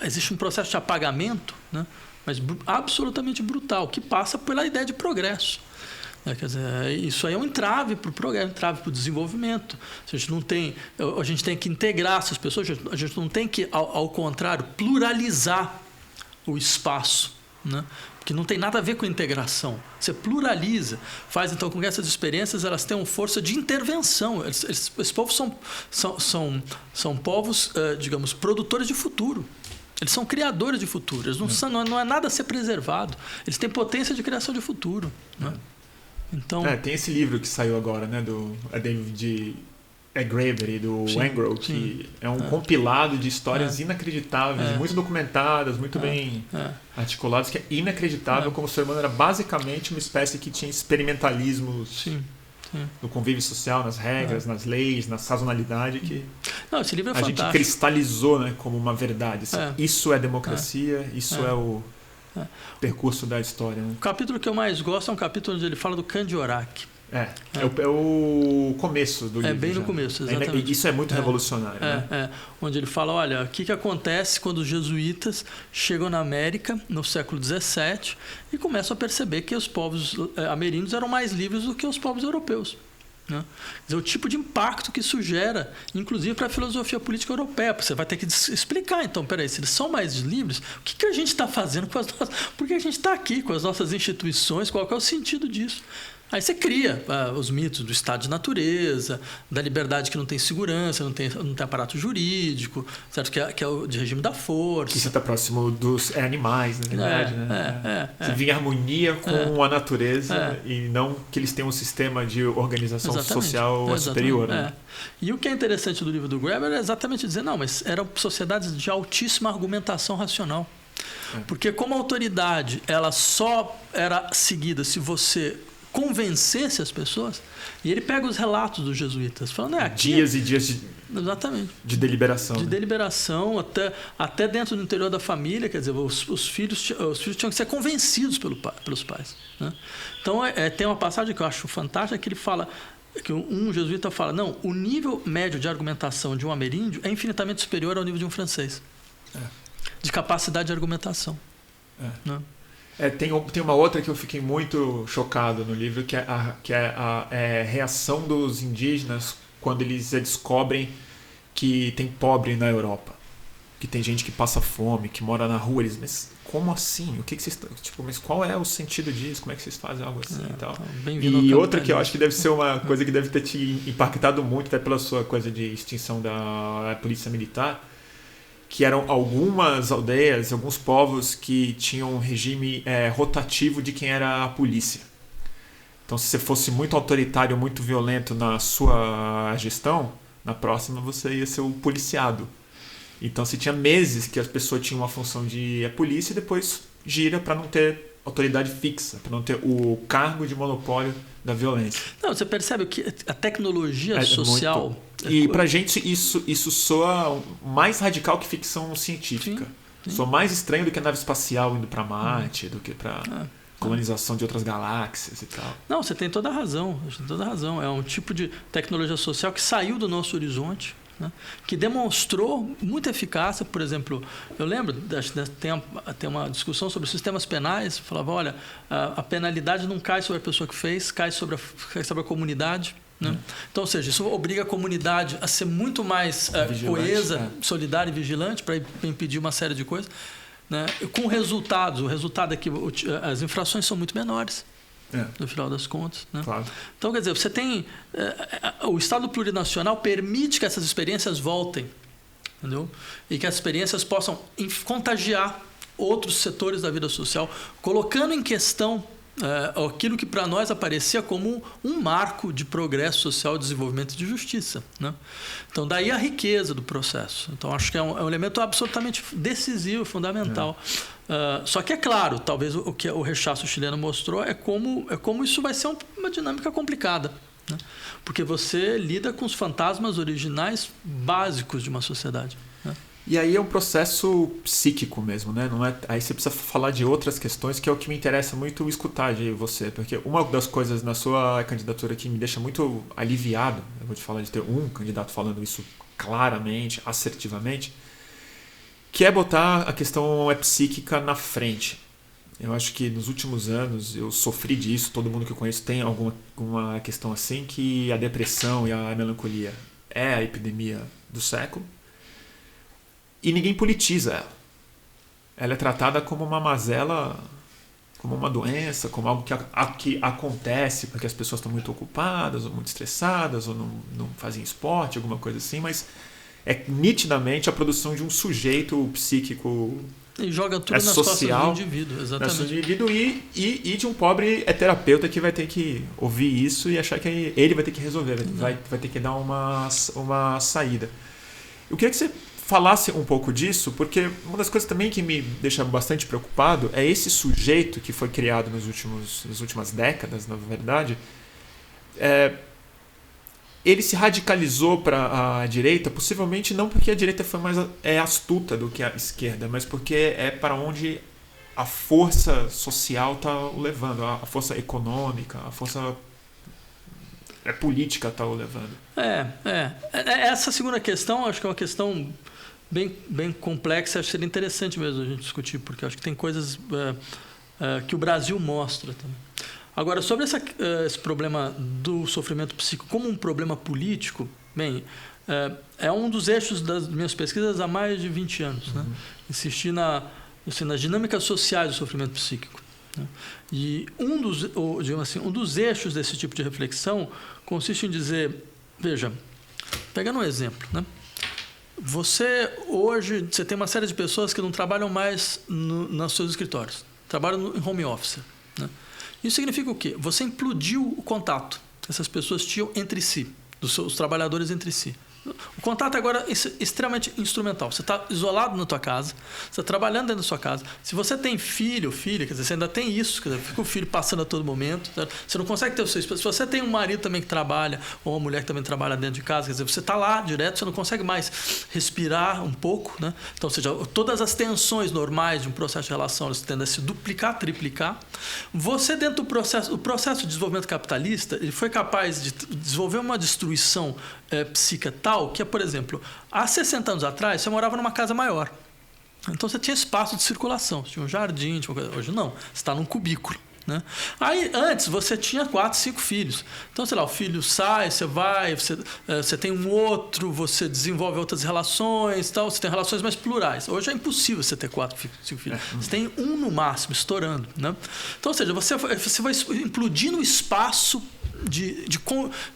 existe um processo de apagamento, né? Mas absolutamente brutal, que passa pela ideia de progresso. Quer dizer, isso aí é um entrave para o progresso, um entrave para o desenvolvimento. A gente tem que integrar essas pessoas, a gente não tem que, ao contrário, pluralizar o espaço, né? Que não tem nada a ver com integração. Você pluraliza, faz então com que essas experiências elas tenham força de intervenção. Esses povos são povos, digamos, produtores de futuro. Eles são criadores de futuro. Eles não é nada a ser preservado. Eles têm potência de criação de futuro. Né? Então, tem esse livro que saiu agora, né, do David Graeber e do Wengrow, que é um compilado de histórias inacreditáveis, muito documentadas, muito bem articuladas, que é inacreditável como o ser humano era basicamente uma espécie que tinha experimentalismos no convívio social, nas regras, nas leis, na sazonalidade, que esse livro é a fantástico. gente cristalizou, né, como uma verdade. Isso é democracia, isso é o percurso da história. Né? O capítulo que eu mais gosto é um capítulo onde ele fala do Candiorarque. É o começo do livro. É bem no começo, exatamente. Isso é muito revolucionário. Né? Onde ele fala, olha, o que acontece quando os jesuítas chegam na América no século XVII e começam a perceber que os povos ameríndios eram mais livres do que os povos europeus. Né? Quer dizer, o tipo de impacto que isso gera, inclusive para a filosofia política europeia. Você vai ter que explicar, então, peraí, se eles são mais livres, o que a gente está fazendo com as nossas... Por que a gente está aqui com as nossas instituições? Qual que é o sentido disso? Aí você cria os mitos do estado de natureza, da liberdade que não tem segurança, não tem aparato jurídico, certo? Que é o de regime da força. Que você está próximo dos animais, na verdade. Você vive em harmonia com a natureza e não que eles tenham um sistema de organização social superior. Né? E o que é interessante do livro do Graeber é exatamente dizer, não, mas eram sociedades de altíssima argumentação racional. Porque como a autoridade ela só era seguida se você convencesse as pessoas, e ele pega os relatos dos jesuítas, falando, dias e dias de deliberação. De deliberação, até dentro do interior da família, quer dizer, os filhos tinham que ser convencidos pelos pais. Né? Então, tem uma passagem que eu acho fantástica, que ele fala, que um jesuíta fala, não, o nível médio de argumentação de um ameríndio é infinitamente superior ao nível de um francês. De capacidade de argumentação. Né? Tem uma outra que eu fiquei muito chocado no livro, que é a reação dos indígenas quando eles descobrem que tem pobre na Europa. Que tem gente que passa fome, que mora na rua. Mas como assim? O que vocês... Tipo, mas qual é o sentido disso? Como é que vocês fazem algo assim e tal? E outra que eu acho que deve ser uma coisa que deve ter te impactado muito, até pela sua coisa de extinção da polícia militar, que eram algumas aldeias, alguns povos que tinham um regime rotativo de quem era a polícia. Então, se você fosse muito autoritário, muito violento na sua gestão, na próxima você ia ser o policiado. Então, se tinha meses que as pessoas tinham uma função de polícia e depois gira para não ter autoridade fixa, para não ter o cargo de monopólio da violência. Não, você percebe que a tecnologia social... Muito... E pra gente isso soa mais radical que ficção científica. Sim. Soa mais estranho do que a nave espacial indo para Marte, do que para colonização de outras galáxias e tal. Não, você tem toda a razão. É um tipo de tecnologia social que saiu do nosso horizonte, né? Que demonstrou muita eficácia. Por exemplo, eu lembro, tem uma discussão sobre sistemas penais, falava, olha, a penalidade não cai sobre a pessoa que fez, cai sobre a comunidade. Né? Então, ou seja, isso obriga a comunidade a ser muito mais coesa, solidária e vigilante para impedir uma série de coisas, né? Com resultados. O resultado é que as infrações são muito menores, no final das contas. Né? Claro. Então, quer dizer, você tem... o Estado plurinacional permite que essas experiências voltem, entendeu? E que as experiências possam contagiar outros setores da vida social, colocando em questão aquilo que para nós aparecia como um marco de progresso social, desenvolvimento e de justiça. Né? Então, daí a riqueza do processo. Então, acho que é um elemento absolutamente decisivo, fundamental. Só que, é claro, talvez o que o rechaço chileno mostrou é como isso vai ser uma dinâmica complicada. Né? Porque você lida com os fantasmas originais básicos de uma sociedade. Né? E aí é um processo psíquico mesmo, né? Não é... Aí você precisa falar de outras questões, que é o que me interessa muito escutar de você. Porque uma das coisas na sua candidatura que me deixa muito aliviado, eu vou te falar de ter um candidato falando isso claramente, assertivamente, que é botar a questão psíquica na frente. Eu acho que nos últimos anos eu sofri disso, todo mundo que eu conheço tem alguma questão assim, que a depressão e a melancolia é a epidemia do século. E ninguém politiza ela. Ela é tratada como uma mazela, como uma doença, como algo que acontece porque as pessoas estão muito ocupadas, ou muito estressadas, ou não fazem esporte, alguma coisa assim, mas é nitidamente a produção de um sujeito psíquico e joga tudo nas costas do indivíduo, exatamente. Do indivíduo e de um pobre terapeuta que vai ter que ouvir isso e achar que ele vai ter que resolver, vai ter que dar uma saída. Eu queria que você falasse um pouco disso, porque uma das coisas também que me deixa bastante preocupado é esse sujeito que foi criado nas últimas décadas, na verdade. Ele se radicalizou para a direita, possivelmente não porque a direita foi mais astuta do que a esquerda, mas porque é para onde a força social está o levando, a força econômica, a força política está o levando. Essa segunda questão, acho que é uma questão bem complexa, acho que seria interessante mesmo a gente discutir, porque acho que tem coisas que o Brasil mostra também. Agora, sobre esse problema do sofrimento psíquico como um problema político, bem, é um dos eixos das minhas pesquisas há mais de 20 anos. Né? Insistir nas dinâmicas sociais do sofrimento psíquico. Né? E um dos eixos desse tipo de reflexão consiste em dizer, veja, pegando um exemplo, né? Hoje, você tem uma série de pessoas que não trabalham mais nos seus escritórios, trabalham em home office. Né? Isso significa o quê? Você implodiu o contato que essas pessoas tinham entre si, os trabalhadores entre si. O contato agora é extremamente instrumental. Você está isolado na tua casa, você está trabalhando dentro da sua casa. Se você tem filho ou filha, quer dizer, você ainda tem isso, quer dizer, fica o filho passando a todo momento. Certo? Você não consegue ter o seu espaço. Se você tem um marido também que trabalha, ou uma mulher que também trabalha dentro de casa, quer dizer, você está lá direto, você não consegue mais respirar um pouco. Né? Então, ou seja, todas as tensões normais de um processo de relação, elas tendem a se duplicar, triplicar. Você, dentro do processo de desenvolvimento capitalista, ele foi capaz de desenvolver uma destruição psíquica tal que, por exemplo, há 60 anos atrás, você morava numa casa maior. Então, você tinha espaço de circulação, você tinha um jardim, hoje não, você está num cubículo. né? Aí, antes, você tinha 4, 5 filhos. Então, sei lá, o filho sai, você vai, você tem um outro, você desenvolve outras relações, tal, você tem relações mais plurais. Hoje é impossível você ter 4, 5 filhos. Você tem um no máximo, estourando, né? Então, ou seja, você vai implodindo o espaço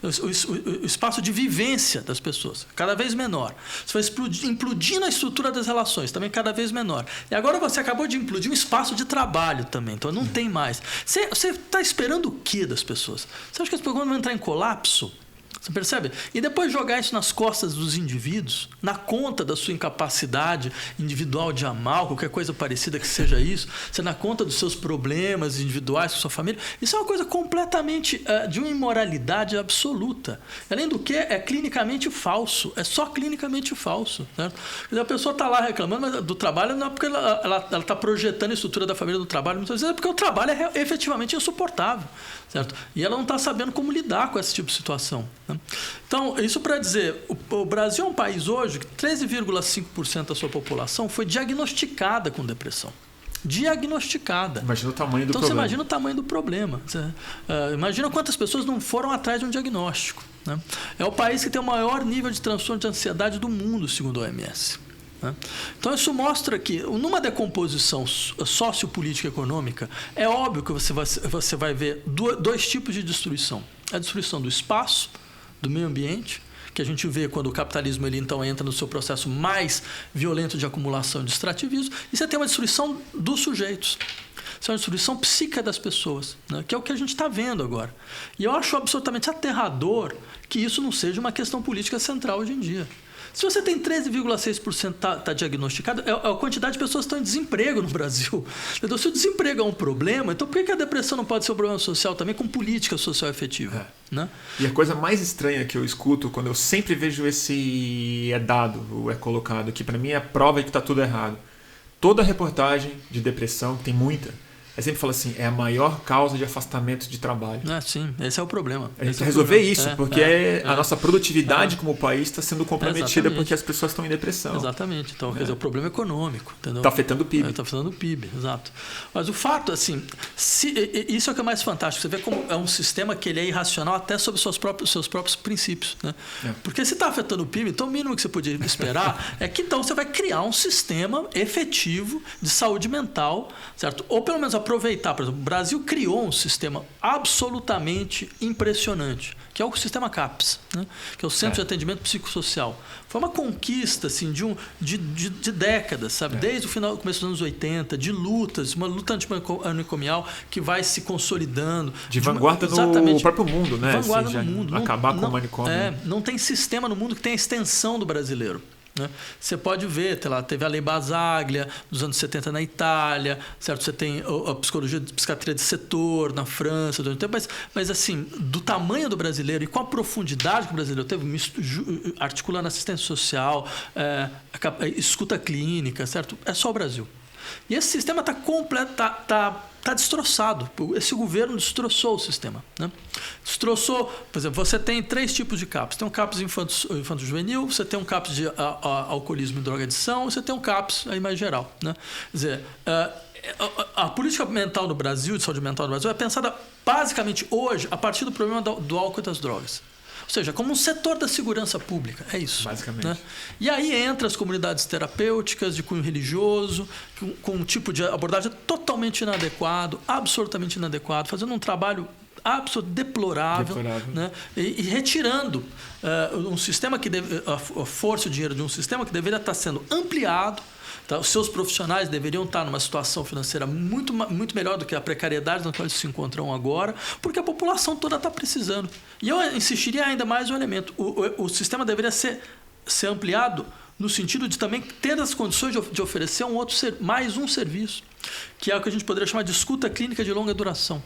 o espaço de vivência das pessoas, cada vez menor. Você vai implodindo a estrutura das relações, também cada vez menor. E agora você acabou de implodir um espaço de trabalho também, então não tem mais. Você está esperando o quê das pessoas? Você acha que as pessoas vão entrar em colapso? Você percebe? E depois jogar isso nas costas dos indivíduos, na conta da sua incapacidade individual de amar, qualquer coisa parecida que seja isso, você na conta dos seus problemas individuais com sua família, isso é uma coisa completamente de uma imoralidade absoluta. Além do que, é clinicamente falso. É só clinicamente falso. Certo? A pessoa está lá reclamando do trabalho, não é porque ela está projetando a estrutura da família do trabalho, muitas vezes é porque o trabalho é efetivamente insuportável. Certo? E ela não está sabendo como lidar com esse tipo de situação. Né? Então, isso para dizer, o Brasil é um país hoje que 13,5% da sua população foi diagnosticada com depressão. Diagnosticada. Imagina o tamanho do problema. Então, você imagina o tamanho do problema. Imagina quantas pessoas não foram atrás de um diagnóstico. Né? É o país que tem o maior nível de transtorno de ansiedade do mundo, segundo a OMS. Então, isso mostra que, numa decomposição sociopolítica e econômica, é óbvio que você vai ver dois tipos de destruição. A destruição do espaço, do meio ambiente, que a gente vê quando o capitalismo ele, então, entra no seu processo mais violento de acumulação e de extrativismo, e você tem uma destruição dos sujeitos. Isso é uma destruição psíquica das pessoas, né? Que é o que a gente está vendo agora. E eu acho absolutamente aterrador que isso não seja uma questão política central hoje em dia. Se você tem 13,6% tá diagnosticado, é a quantidade de pessoas que estão em desemprego no Brasil. Então, se o desemprego é um problema, então por que a depressão não pode ser um problema social também com política social efetiva? Né? E a coisa mais estranha que eu escuto, quando eu sempre vejo esse dado, colocado, que para mim é a prova de que está tudo errado. Toda reportagem de depressão, que tem muita, sempre fala assim, é a maior causa de afastamento de trabalho. Sim, esse é o problema. A gente tem que resolver isso, porque a nossa produtividade como país está sendo comprometida porque as pessoas estão em depressão. Exatamente. Então, quer dizer, o problema econômico. Está afetando o PIB. Está afetando o PIB, exato. Mas o fato, assim, isso é o que é mais fantástico. Você vê como é um sistema que ele é irracional até sobre seus próprios princípios. Né? Porque se está afetando o PIB, então o mínimo que você podia esperar é que então você vai criar um sistema efetivo de saúde mental, certo? Ou pelo menos aproveitar, por exemplo, o Brasil criou um sistema absolutamente impressionante, que é o sistema CAPS, né? Que é o Centro de Atendimento Psicossocial. Foi uma conquista assim, de décadas, sabe? Desde o começo dos anos 80, de lutas, uma luta antimanicomial que vai se consolidando. De vanguarda no próprio mundo, né? Vanguarda no mundo. Acabar com o manicômio. Não tem sistema no mundo que tenha a extensão do brasileiro. Né? Você pode ver, teve a Lei Basaglia dos anos 70 na Itália, certo? Você tem a psiquiatria de setor na França, mas assim, do tamanho do brasileiro e com a profundidade que o brasileiro teve, articulando assistência social, escuta clínica, certo? É só o Brasil. E esse sistema está completo, está destroçado. Esse governo destroçou o sistema. Né? Destroçou, por exemplo, você tem 3 tipos de CAPS. Tem um CAPS infanto-juvenil, você tem um CAPS de alcoolismo e drogadição, você tem um CAPS aí mais geral. Né? Quer dizer, a política mental no Brasil, de saúde mental no Brasil, é pensada basicamente hoje a partir do problema do álcool e das drogas. Ou seja, como um setor da segurança pública. É isso. Basicamente. Né? E aí entra as comunidades terapêuticas de cunho religioso, com um tipo de abordagem totalmente inadequado, absolutamente inadequado, fazendo um trabalho absolutamente deplorável. Né? E retirando um sistema que a força e o dinheiro de um sistema que deveria estar sendo ampliado. Tá? Os seus profissionais deveriam estar numa situação financeira muito, muito melhor do que a precariedade na qual eles se encontram agora, porque a população toda está precisando. E eu insistiria ainda mais no elemento. O sistema deveria ser ampliado no sentido de também ter as condições de oferecer mais um serviço, que é o que a gente poderia chamar de escuta clínica de longa duração.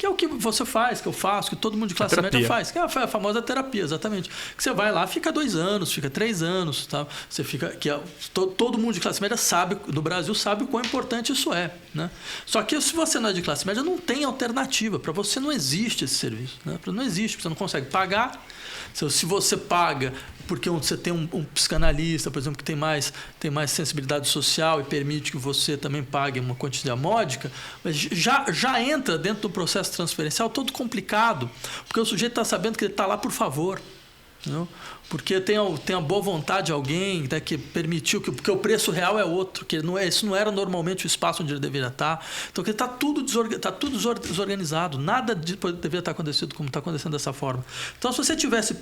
que é o que você faz, que eu faço, que todo mundo de classe média faz, que é a famosa terapia, exatamente. Que você vai lá, fica 2 anos, fica 3 anos, tá? Você fica, todo mundo de classe média sabe, do Brasil sabe o quão importante isso é, né? Só que se você não é de classe média, não tem alternativa. Para você não existe esse serviço, né? Não existe, você não consegue pagar. Se você paga porque você tem um psicanalista, por exemplo, que tem mais sensibilidade social e permite que você também pague uma quantia módica, mas já entra dentro do processo transferencial todo complicado, porque o sujeito está sabendo que ele está lá por favor. Entendeu? Porque tem a boa vontade de alguém, né, que permitiu, porque o preço real é outro, que isso não era normalmente o espaço onde ele deveria estar. Então, está tudo desorganizado, nada deveria estar acontecendo como está acontecendo dessa forma. Então, se você tivesse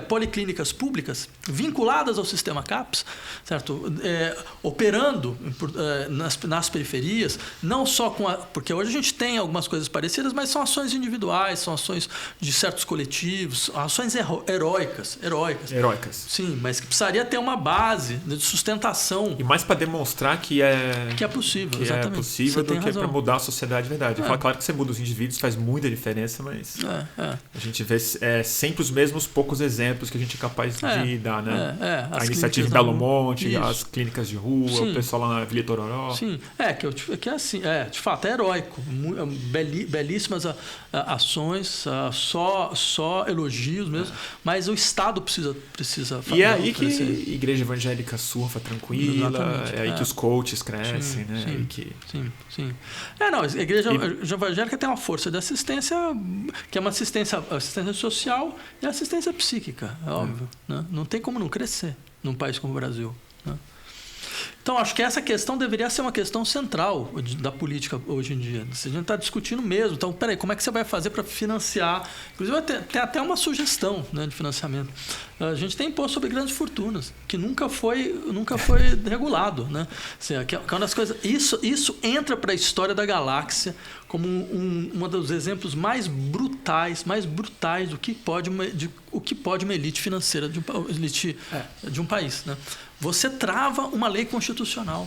policlínicas públicas vinculadas ao sistema CAPES, certo? Operando nas periferias, não só porque hoje a gente tem algumas coisas parecidas, mas são ações individuais, são ações de certos coletivos, ações heróicas. Sim, mas que precisaria ter uma base de sustentação. E mais para demonstrar que é possível, exatamente. É possível do que para mudar a sociedade de verdade. Claro que você muda os indivíduos, faz muita diferença, mas a gente vê sempre os mesmos poucos exemplos que a gente é capaz de dar, né? A iniciativa em Belo Monte, as clínicas de rua, sim. O pessoal lá na Vila Itororó. Sim, que é assim, de fato, é heróico. Belíssimas ações, só elogios mesmo, mas o Estado precisa fazer. E é aí que a igreja evangélica surfa tranquila, é aí que os coaches crescem, sim, né? Sim. Não, a igreja evangélica tem uma força de assistência, que é uma assistência social e assistência psíquica, é óbvio. Né? Não tem como não crescer num país como o Brasil. Né? Então, acho que essa questão deveria ser uma questão central da política hoje em dia. A gente está discutindo mesmo. Então, peraí, como é que você vai fazer para financiar? Inclusive, tem até uma sugestão, né, de financiamento. A gente tem imposto sobre grandes fortunas, que nunca foi regulado. Né? Assim, que é uma das coisas. Isso entra para a história da galáxia como um dos exemplos mais brutais do que pode uma elite financeira de um país. Né? Você trava uma lei constitucional.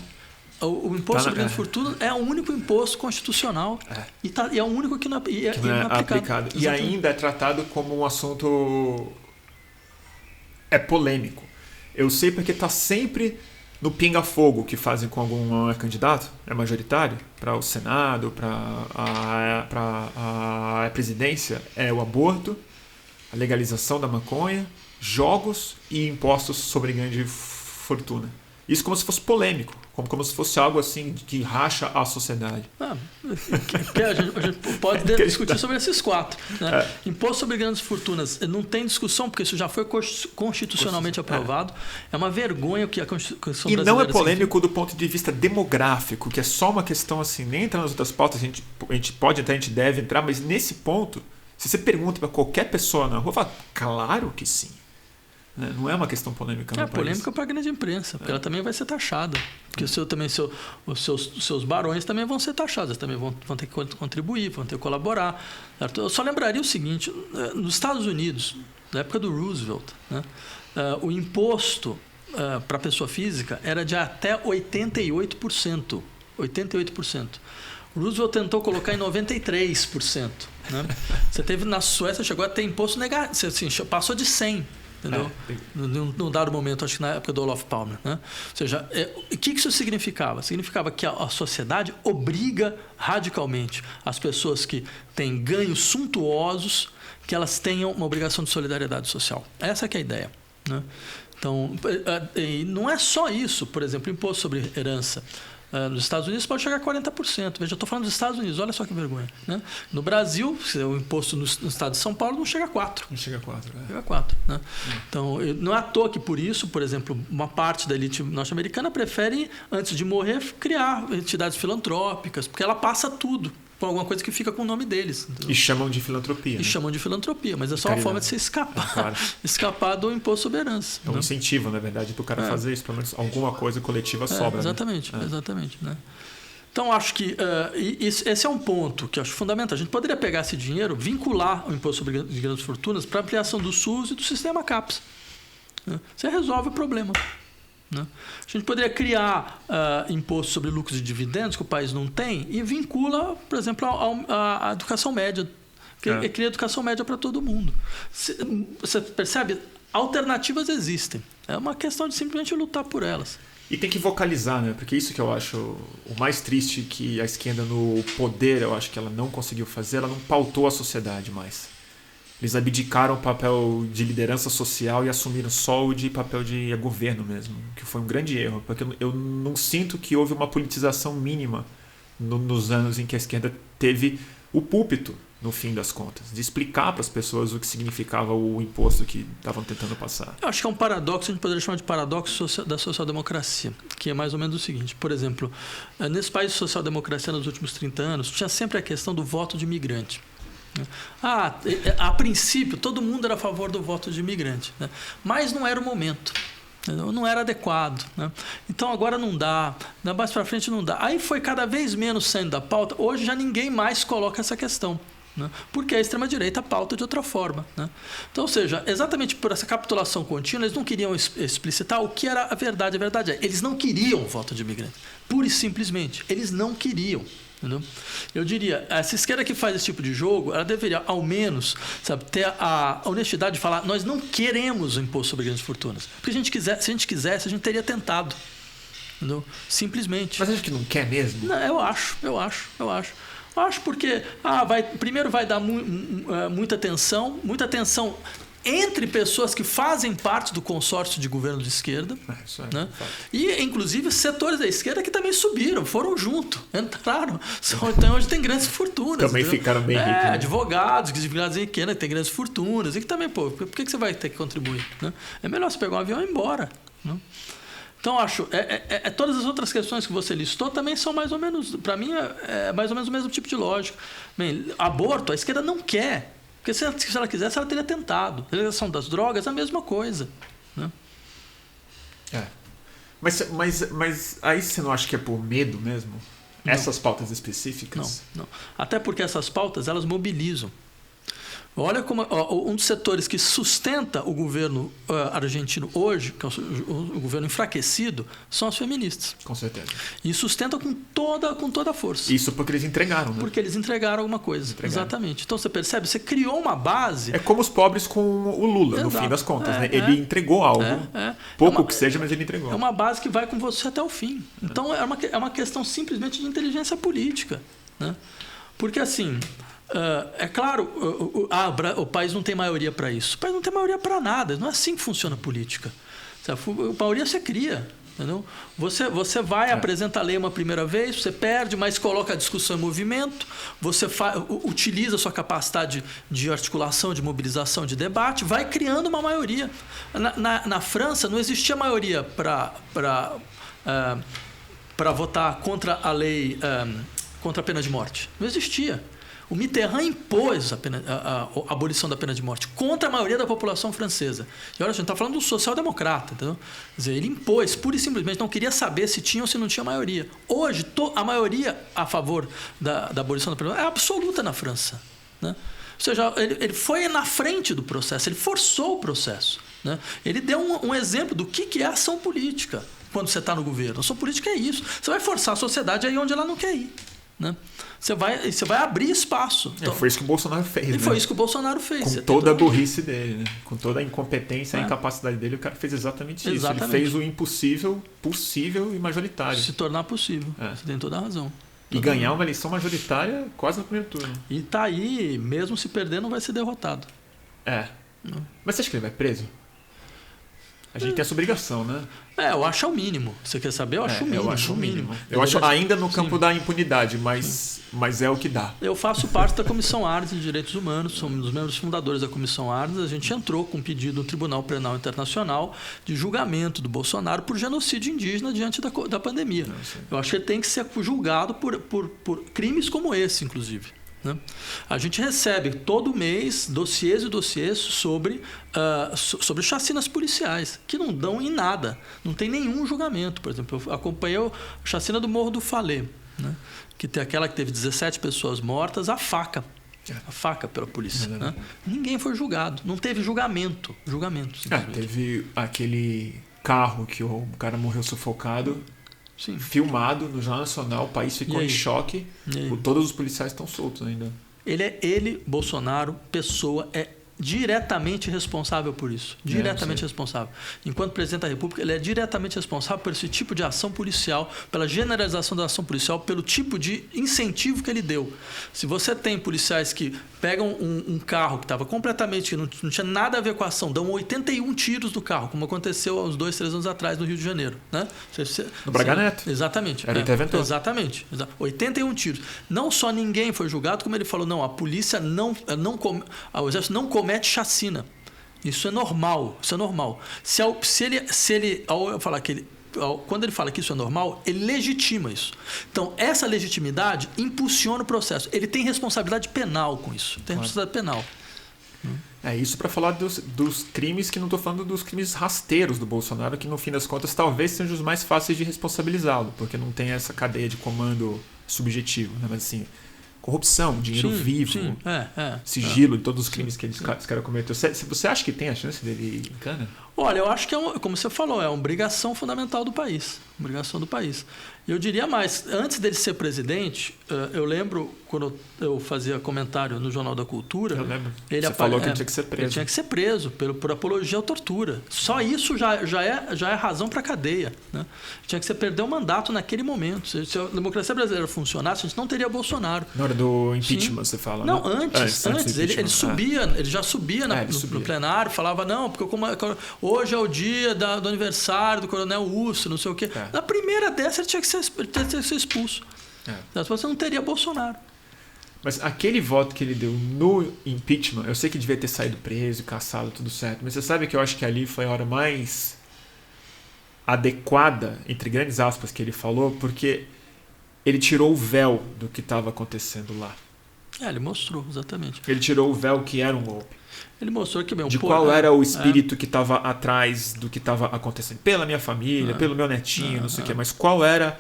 O imposto sobre grande fortuna é o único imposto constitucional e é o único que não é aplicado. E ainda é tratado como um assunto polêmico. Eu sei porque está sempre no pinga-fogo que fazem com algum candidato, majoritário, para o Senado, para a presidência, é o aborto, a legalização da maconha, jogos e impostos sobre grande fortuna. Isso como se fosse polêmico, como se fosse algo assim que racha a sociedade. A gente pode discutir sobre esses 4. Né? Imposto sobre grandes fortunas, não tem discussão, porque isso já foi constitucionalmente aprovado. É uma vergonha o que a Constituição brasileira... E não é polêmico do ponto de vista demográfico, que é só uma questão assim, nem entra nas outras pautas, a gente pode entrar, a gente deve entrar, mas nesse ponto, se você pergunta para qualquer pessoa na rua, fala, claro que sim. Não é uma questão polêmica no país. É polêmica para a grande imprensa, porque ela também vai ser taxada. Porque os seus barões também vão ser taxados, eles também vão ter que contribuir, vão ter que colaborar. Certo? Eu só lembraria o seguinte, nos Estados Unidos, na época do Roosevelt, né, o imposto para a pessoa física era de até 88%. 88%. Roosevelt tentou colocar em 93%. Né? Você teve na Suécia, chegou a ter imposto negativo, assim, passou de 100%. Entendeu? Num dado momento, acho que na época do Olof Palme. Né? Ou seja, o que isso significava? Significava que a sociedade obriga radicalmente as pessoas que têm ganhos suntuosos que elas tenham uma obrigação de solidariedade social. Essa que é a ideia. Né? Então, não é só isso. Por exemplo, imposto sobre herança. Nos Estados Unidos pode chegar a 40%. Veja, eu estou falando dos Estados Unidos, olha só que vergonha. Né? No Brasil, o imposto no estado de São Paulo não chega a 4%. Não chega a 4%. Chega a 4%. Né? Então, não é à toa que, por isso, por exemplo, uma parte da elite norte-americana prefere, antes de morrer, criar entidades filantrópicas, porque ela passa tudo por alguma coisa que fica com o nome deles. Entendeu? E chamam de filantropia. E chamam de filantropia, mas é só uma forma de você escapar do imposto sobre herança. É um incentivo, na verdade, para o cara fazer isso. Pelo menos alguma coisa coletiva sobra. Exatamente, né? Exatamente. Né? Então, acho que esse é um ponto que eu acho fundamental. A gente poderia pegar esse dinheiro, vincular o imposto sobre grandes fortunas para ampliação do SUS e do sistema CAPES. Né? Você resolve o problema. né? A gente poderia criar imposto sobre lucros e dividendos, que o país não tem, e vincula, por exemplo, a educação média. Cria educação média para todo mundo. Você percebe? Alternativas existem. É uma questão de simplesmente lutar por elas. E tem que vocalizar, né? Porque isso que eu acho o mais triste, que a esquerda no poder, eu acho que ela não conseguiu fazer, ela não pautou a sociedade mais. Eles abdicaram o papel de liderança social e assumiram só o de papel de governo mesmo, que foi um grande erro, porque eu não sinto que houve uma politização mínima nos anos em que a esquerda teve o púlpito, no fim das contas, de explicar para as pessoas o que significava o imposto que estavam tentando passar. Eu acho que é um paradoxo, a gente poderia chamar de paradoxo da social-democracia, que é mais ou menos o seguinte: por exemplo, nesse país de social-democracia nos últimos 30 anos, tinha sempre a questão do voto de imigrante. A princípio, todo mundo era a favor do voto de imigrante, né? Mas não era o momento, não era adequado, né? Então agora não dá, mais para frente não dá. Aí foi cada vez menos saindo da pauta. Hoje já ninguém mais coloca essa questão, né? Porque a extrema-direita pauta de outra forma, né? Então, ou seja, exatamente por essa capitulação contínua, eles não queriam explicitar o que era a verdade. A verdade é, eles não queriam o voto de imigrante, pura e simplesmente, eles não queriam. Entendeu? Eu diria, essa esquerda que faz esse tipo de jogo, ela deveria, ao menos, sabe, ter a honestidade de falar: nós não queremos o imposto sobre grandes fortunas. Porque se a gente quisesse, a gente teria tentado. Entendeu? Simplesmente. Mas acha que não quer mesmo? Não, eu acho. Acho porque primeiro vai dar muita tensão entre pessoas que fazem parte do consórcio de governo de esquerda, isso é, né? E inclusive setores da esquerda que também subiram, foram junto, entraram. Então hoje tem grandes fortunas. Também entendeu? Ficaram bem ricos. Né? Advogados que têm grandes fortunas e que também, por que você vai ter que contribuir? Né? É melhor você pegar um avião e ir embora. Né? Então, acho, todas as outras questões que você listou também são mais ou menos, para mim, é mais ou menos o mesmo tipo de lógica. Bem, aborto, a esquerda não quer. Porque se ela quisesse, ela teria tentado. A legalização das drogas é a mesma coisa. Né? Mas aí você não acha que é por medo mesmo? Não. Essas pautas específicas? Não. Até porque essas pautas, elas mobilizam. Olha como um dos setores que sustenta o governo argentino hoje, que é o governo enfraquecido, são as feministas. Com certeza. E sustenta com toda a força. Isso porque eles entregaram, né? Porque eles entregaram alguma coisa. Exatamente. Então você percebe, você criou uma base. É como os pobres com o Lula, Exato. No fim das contas, né? Ele entregou algo. Pouco que seja, mas ele entregou. É uma base que vai com você até o fim. Então é uma questão simplesmente de inteligência política, né? Porque assim. É claro, o país não tem maioria para isso. O país não tem maioria para nada. Não é assim que funciona a política. A maioria você cria. Entendeu? Você vai, apresenta a lei uma primeira vez, você perde, mas coloca a discussão em movimento, você utiliza a sua capacidade de articulação, de mobilização, de debate, vai criando uma maioria. Na França não existia maioria para votar contra a lei, contra a pena de morte. Não existia. O Mitterrand impôs a abolição da pena de morte contra a maioria da população francesa. E olha, a gente está falando do social-democrata, entendeu? Quer dizer, ele impôs, pura e simplesmente, não queria saber se tinha ou se não tinha maioria. Hoje, a maioria a favor da abolição da pena de morte é absoluta na França, né? Ou seja, ele foi na frente do processo, ele forçou o processo, né? Ele deu um exemplo do que é ação política quando você está no governo. Ação política é isso. Você vai forçar a sociedade aí onde ela não quer ir, né? Você vai abrir espaço. Então, foi isso que o Bolsonaro fez. E foi isso que o Bolsonaro fez. Com toda a burrice dele, né? Com toda a incompetência e a incapacidade dele, o cara fez exatamente isso. Ele fez o impossível possível e majoritário. Se tornar possível. Você tem toda a razão. E ganhar uma eleição majoritária quase no primeiro turno. E tá aí, mesmo se perder, não vai ser derrotado. Mas você acha que ele vai preso? A gente tem essa obrigação, né? Eu acho o mínimo. Você quer saber? Eu acho o mínimo. Eu acho o mínimo. Eu acho ainda no campo da impunidade, mas é o que dá. Eu faço parte da Comissão Arnes de Direitos Humanos, sou um dos membros fundadores da Comissão Arnes. A gente entrou com um pedido no Tribunal Penal Internacional de julgamento do Bolsonaro por genocídio indígena diante da pandemia. Eu acho que ele tem que ser julgado por crimes como esse, inclusive, né? A gente recebe todo mês dossiês sobre chacinas policiais que não dão em nada, não tem nenhum julgamento. Por exemplo, eu acompanhei a chacina do Morro do Falê, né? Que tem aquela que teve 17 pessoas mortas a faca pela polícia, né? Ninguém foi julgado, não teve julgamento. Teve carro que o cara morreu sufocado, Sim. filmado no Jornal Nacional, o país ficou em choque, todos os policiais estão soltos ainda. Ele, Bolsonaro, pessoa, é diretamente responsável por isso. Diretamente responsável. Enquanto presidente da República, ele é diretamente responsável por esse tipo de ação policial, pela generalização da ação policial, pelo tipo de incentivo que ele deu. Se você tem policiais que pegam um carro que estava completamente, que não tinha nada a ver com a ação, dão 81 tiros do carro, como aconteceu há uns 2, 3 anos atrás no Rio de Janeiro. Né? No Braga Neto. Exatamente. Era o interventor. Exatamente. 81 tiros. Não só ninguém foi julgado, como ele falou, não, a polícia o exército não comete chacina. Isso é normal. Isso é normal. Quando ele fala que isso é normal, ele legitima isso. Então, essa legitimidade impulsiona o processo. Ele tem responsabilidade penal com isso. Tem responsabilidade penal. É isso para falar dos crimes, que não estou falando dos crimes rasteiros do Bolsonaro, que no fim das contas talvez sejam os mais fáceis de responsabilizá-lo, porque não tem essa cadeia de comando subjetivo, né? Mas assim, corrupção, dinheiro vivo, sigilo de todos os crimes que esse cara cometeu. Você acha que tem a chance dele ir em cana? Olha, eu acho que como você falou, é uma obrigação fundamental do país. Eu diria mais, antes dele ser presidente, eu lembro quando eu fazia comentário no Jornal da Cultura. Eu lembro. Você falou que ele tinha que ser preso. Ele tinha que ser preso por apologia à tortura. Só isso já é razão para cadeia. Né? Tinha que perder o mandato naquele momento. Se a democracia brasileira funcionasse, a gente não teria Bolsonaro. Na hora do impeachment, você fala? Não, né? Antes ele já subia no plenário, falava, não, porque hoje é o dia do aniversário do Coronel Urso, não sei o quê. Na primeira dessa ele tinha que ser expulso. Você não teria Bolsonaro. Mas aquele voto que ele deu no impeachment, eu sei que devia ter saído preso, caçado, tudo certo, mas você sabe que eu acho que ali foi a hora mais adequada, entre grandes aspas, que ele falou, porque ele tirou o véu do que estava acontecendo lá. Ele mostrou, exatamente. Ele tirou o véu que era um golpe. Ele mostrou que qual era o espírito que estava atrás do que estava acontecendo. Pela minha família, pelo meu netinho, não sei o quê. Mas qual era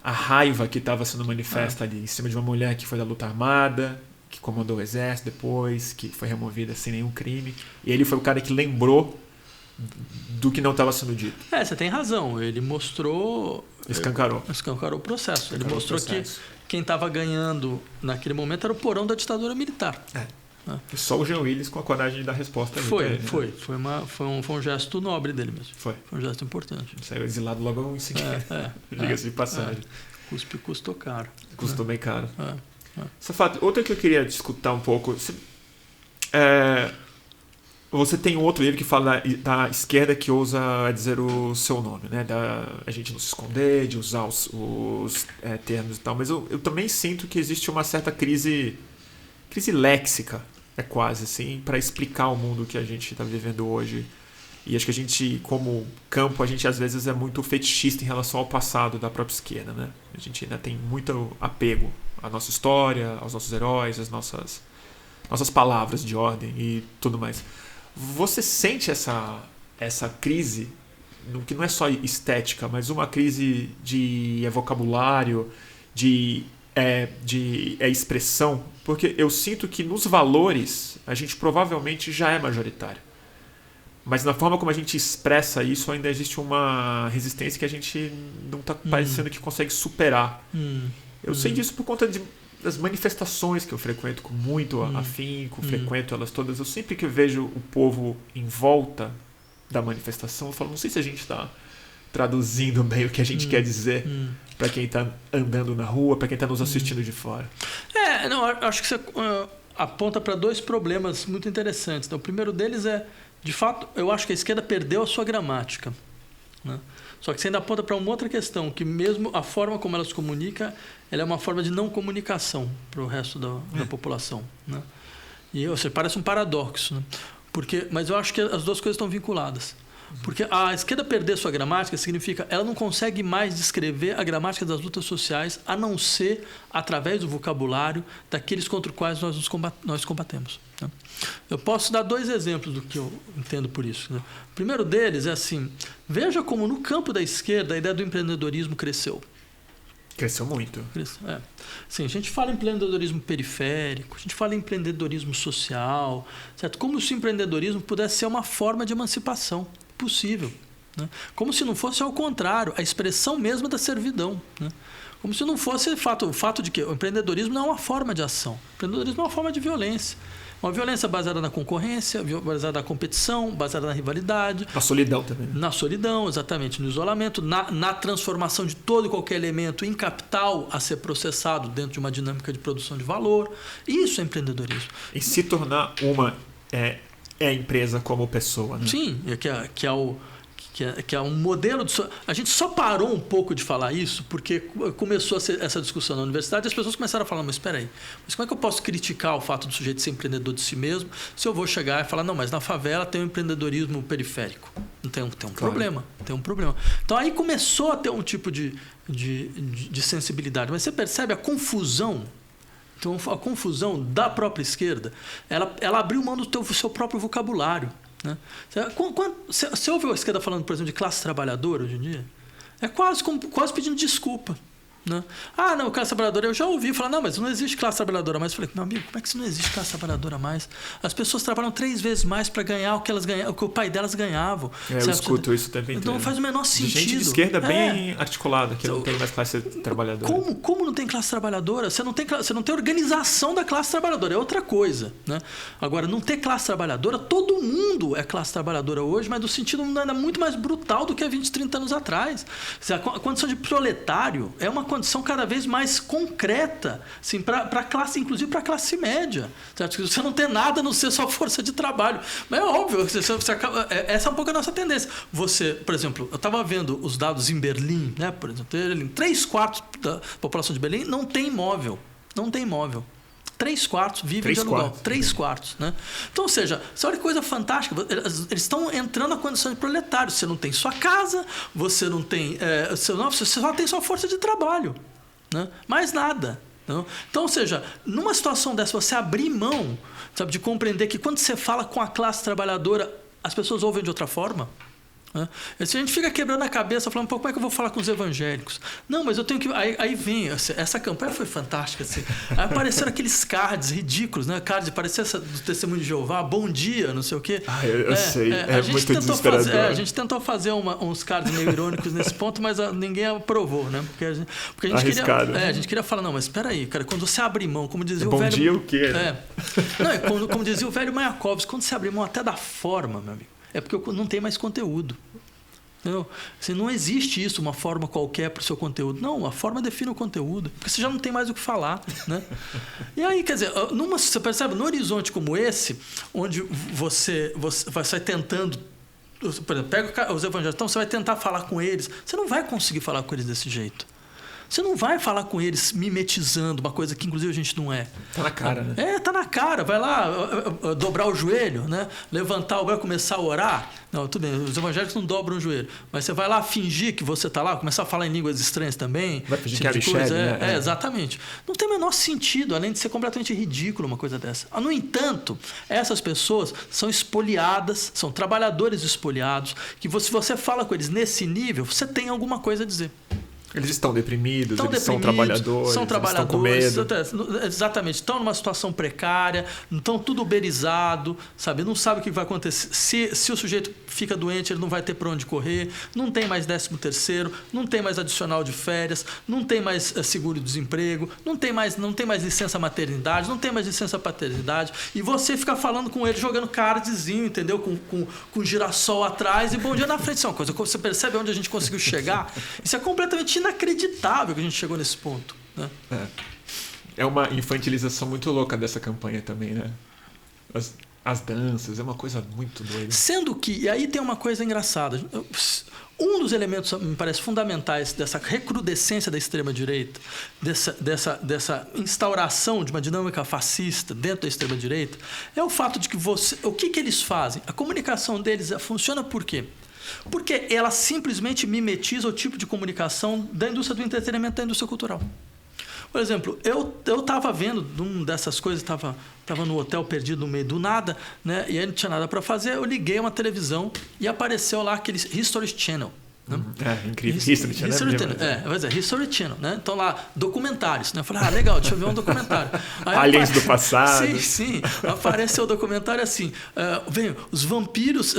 a raiva que estava sendo manifesta ali? Em cima de uma mulher que foi da luta armada, que comandou o exército depois, que foi removida sem nenhum crime. E ele foi o cara que lembrou do que não estava sendo dito. Você tem razão. Ele mostrou... Escancarou o processo. Ele mostrou que quem estava ganhando naquele momento era o porão da ditadura militar. Só o Jean Willis com a coragem de dar resposta ali. Foi um gesto nobre dele mesmo. Foi um gesto importante. Saiu exilado logo em seguida. Diga-se de passagem. Custou caro. Custou bem caro. Safato, outra que eu queria discutir um pouco. Você tem um outro livro que fala da esquerda que ousa dizer o seu nome, né? A gente não se esconder, de usar os termos e tal. Mas eu também sinto que existe uma certa crise léxica, quase assim, para explicar o mundo que a gente está vivendo hoje. E acho que a gente, como campo, a gente às vezes é muito fetichista em relação ao passado da própria esquerda, né? A gente ainda tem muito apego à nossa história, aos nossos heróis, às nossas palavras de ordem e tudo mais. Você sente essa crise, que não é só estética, mas uma crise de vocabulário, de expressão? Porque eu sinto que nos valores a gente provavelmente já é majoritário. Mas na forma como a gente expressa isso ainda existe uma resistência que a gente não está parecendo que consegue superar. Eu sei disso por conta das manifestações que eu frequento com muito afinco, frequento elas todas. Eu sempre que vejo o povo em volta da manifestação, eu falo, não sei se a gente está traduzindo bem o que a gente quer dizer para quem está andando na rua, para quem está nos assistindo de fora. Acho que você aponta para dois problemas muito interessantes. Então, o primeiro deles de fato, eu acho que a esquerda perdeu a sua gramática. Né? Só que você ainda aponta para uma outra questão, que mesmo a forma como ela se comunica, ela é uma forma de não comunicação para o resto da população. Né? E parece um paradoxo. Né? Mas eu acho que as duas coisas estão vinculadas. Porque a esquerda perder sua gramática significa ela não consegue mais descrever a gramática das lutas sociais a não ser através do vocabulário daqueles contra os quais nós combatemos. Né? Eu posso dar dois exemplos do que eu entendo por isso. Né? O primeiro deles é assim, veja como no campo da esquerda a ideia do empreendedorismo cresceu. Cresceu muito. Sim, a gente fala em empreendedorismo periférico, a gente fala em empreendedorismo social, certo? Como se o empreendedorismo pudesse ser uma forma de emancipação possível. né? Como se não fosse ao contrário, a expressão mesma da servidão, né? Como se não fosse o fato de que o empreendedorismo não é uma forma de ação. O empreendedorismo é uma forma de violência. Uma violência baseada na concorrência, baseada na competição, baseada na rivalidade. Na solidão também. Na solidão, exatamente. No isolamento, na transformação de todo e qualquer elemento em capital a ser processado dentro de uma dinâmica de produção de valor. Isso é empreendedorismo. E se tornar uma empresa como pessoa, né? Sim, que é um modelo de... A gente só parou um pouco de falar isso porque começou a ser essa discussão na universidade e as pessoas começaram a falar, mas espera aí, mas como é que eu posso criticar o fato do sujeito ser empreendedor de si mesmo se eu vou chegar e falar, não, mas na favela tem um empreendedorismo periférico. Não tem um claro. problema, tem um problema. Então aí começou a ter um tipo de sensibilidade, mas você percebe a confusão. Então a confusão da própria esquerda, ela abriu mão do seu próprio vocabulário. Né? Você ouve a esquerda falando, por exemplo, de classe trabalhadora hoje em dia? É quase pedindo desculpa. Né? Ah, não, classe trabalhadora, eu já ouvi falar, não, mas não existe classe trabalhadora mais. Eu falei, meu amigo, como é que isso não existe classe trabalhadora mais? As pessoas trabalham 3 vezes mais para ganhar o que o pai delas ganhavam. Eu escuto isso o tempo inteiro. Então não faz o menor sentido. De gente de esquerda bem articulada, que não tem mais classe trabalhadora. Como não tem classe trabalhadora? Você não tem organização da classe trabalhadora, é outra coisa. Né? Agora, não ter classe trabalhadora, todo mundo é classe trabalhadora hoje, mas no sentido ainda muito mais brutal do que há 20, 30 anos atrás. A condição de proletário é uma condição cada vez mais concreta, assim, para a classe, inclusive para a classe média. Certo? Você não tem nada a não ser só força de trabalho. Mas é óbvio, essa é um pouco a nossa tendência. Você, por exemplo, eu estava vendo os dados em Berlim, né? Por exemplo, 3/4 da população de Berlim não tem imóvel. Não tem imóvel. 3/4 vivem de aluguel. 3/4, né? Então, ou seja, você olha que coisa fantástica. Eles estão entrando na condição de proletário. Você não tem sua casa, você não tem. Você só tem sua força de trabalho. Né? Mais nada. Não? Então, ou seja, numa situação dessa, você abrir mão, sabe, de compreender que quando você fala com a classe trabalhadora, as pessoas ouvem de outra forma. Né? Se a gente fica quebrando a cabeça, falando, pô, como é que eu vou falar com os evangélicos? Não, mas eu tenho que... Aí vem, essa campanha foi fantástica. Assim. Aí apareceram aqueles cards ridículos, né? Cards, parecia do Testemunho de Jeová, bom dia, não sei o quê. Eu sei, é muito desesperador. A gente tentou fazer uns cards meio irônicos nesse ponto, mas ninguém aprovou, né? Porque a gente arriscado. A gente queria falar, não, mas espera aí, cara, quando você abre mão, como dizia bom o velho... Bom dia o quê? Não, como dizia o velho Mayakovsky, quando você abre mão até da forma, meu amigo, é porque não tem mais conteúdo. Não, assim, não existe isso, uma forma qualquer para o seu conteúdo. Não, a forma define o conteúdo, porque você já não tem mais o que falar. Né? E aí, quer dizer, você percebe, no horizonte como esse, onde você vai tentando... Por exemplo, pega os evangélicos, então você vai tentar falar com eles. Você não vai conseguir falar com eles desse jeito. Você não vai falar com eles mimetizando uma coisa que, inclusive, a gente não é. Tá na cara, né? Tá na cara. Vai lá dobrar o joelho, né? Levantar o braço, começar a orar. Não, tudo bem, os evangélicos não dobram o joelho. Mas você vai lá fingir que você tá lá, começar a falar em línguas estranhas também. Vai fingir que é Michele, né? Exatamente. Não tem o menor sentido, além de ser completamente ridículo uma coisa dessa. No entanto, essas pessoas são espoliadas, são trabalhadores espoliados, que se você fala com eles nesse nível, você tem alguma coisa a dizer. Eles estão deprimidos, são trabalhadores, estão com medo. Exatamente, estão numa situação precária, estão tudo uberizado, sabe? Não sabe o que vai acontecer. Se o sujeito fica doente, ele não vai ter para onde correr, não tem mais 13º, não tem mais adicional de férias, não tem mais seguro-desemprego, não tem mais licença maternidade, não tem mais licença paternidade, e você fica falando com ele, jogando cardzinho, entendeu? Com girassol atrás e bom dia na frente. Isso é uma coisa, você percebe onde a gente conseguiu chegar? Isso é completamente inacreditável que a gente chegou nesse ponto. Né? É uma infantilização muito louca dessa campanha também, né? As danças, é uma coisa muito doida. Sendo que, e aí tem uma coisa engraçada, um dos elementos, me parece, fundamentais dessa recrudescência da extrema-direita, dessa instauração de uma dinâmica fascista dentro da extrema-direita, é o fato de que o que eles fazem? A comunicação deles funciona por quê? Porque ela simplesmente mimetiza o tipo de comunicação da indústria do entretenimento, da indústria cultural. Por exemplo, eu estava vendo uma dessas coisas, estava no hotel perdido no meio do nada, né? E aí não tinha nada para fazer, eu liguei uma televisão e apareceu lá aquele History Channel. Né? Incrível. History Channel. History Channel, né? Então lá, documentários, né? Eu falei, legal, deixa eu ver um documentário. Aí Aliens do passado. Sim. Apareceu o documentário assim, os vampiros,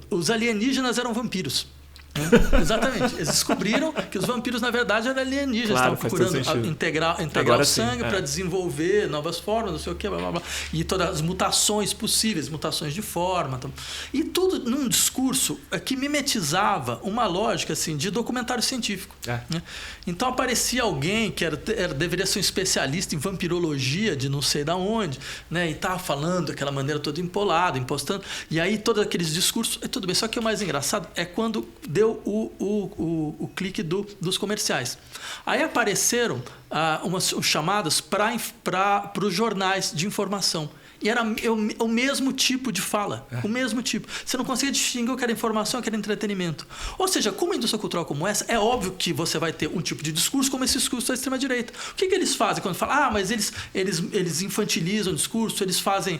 os alienígenas eram vampiros. Exatamente. Eles descobriram que os vampiros, na verdade, eram alienígenas. Claro, estavam procurando integrar o sangue para desenvolver novas formas, não sei o que, blá, blá, blá. E todas as mutações possíveis, mutações de forma. E tudo num discurso que mimetizava uma lógica assim, de documentário científico. Né? Então aparecia alguém que deveria ser um especialista em vampirologia de não sei da onde, né? E estava falando daquela maneira toda empolada, impostando. E aí todos aqueles discursos... Tudo bem, só que o mais engraçado é quando deu o clique dos comerciais. Aí apareceram umas chamadas para os jornais de informação. E era o mesmo tipo de fala. O mesmo tipo. Você não conseguia distinguir o que era informação e o que era entretenimento. Ou seja, com uma indústria cultural como essa, é óbvio que você vai ter um tipo de discurso como esse discurso da extrema-direita. O que eles fazem quando falam? Mas eles infantilizam o discurso, eles fazem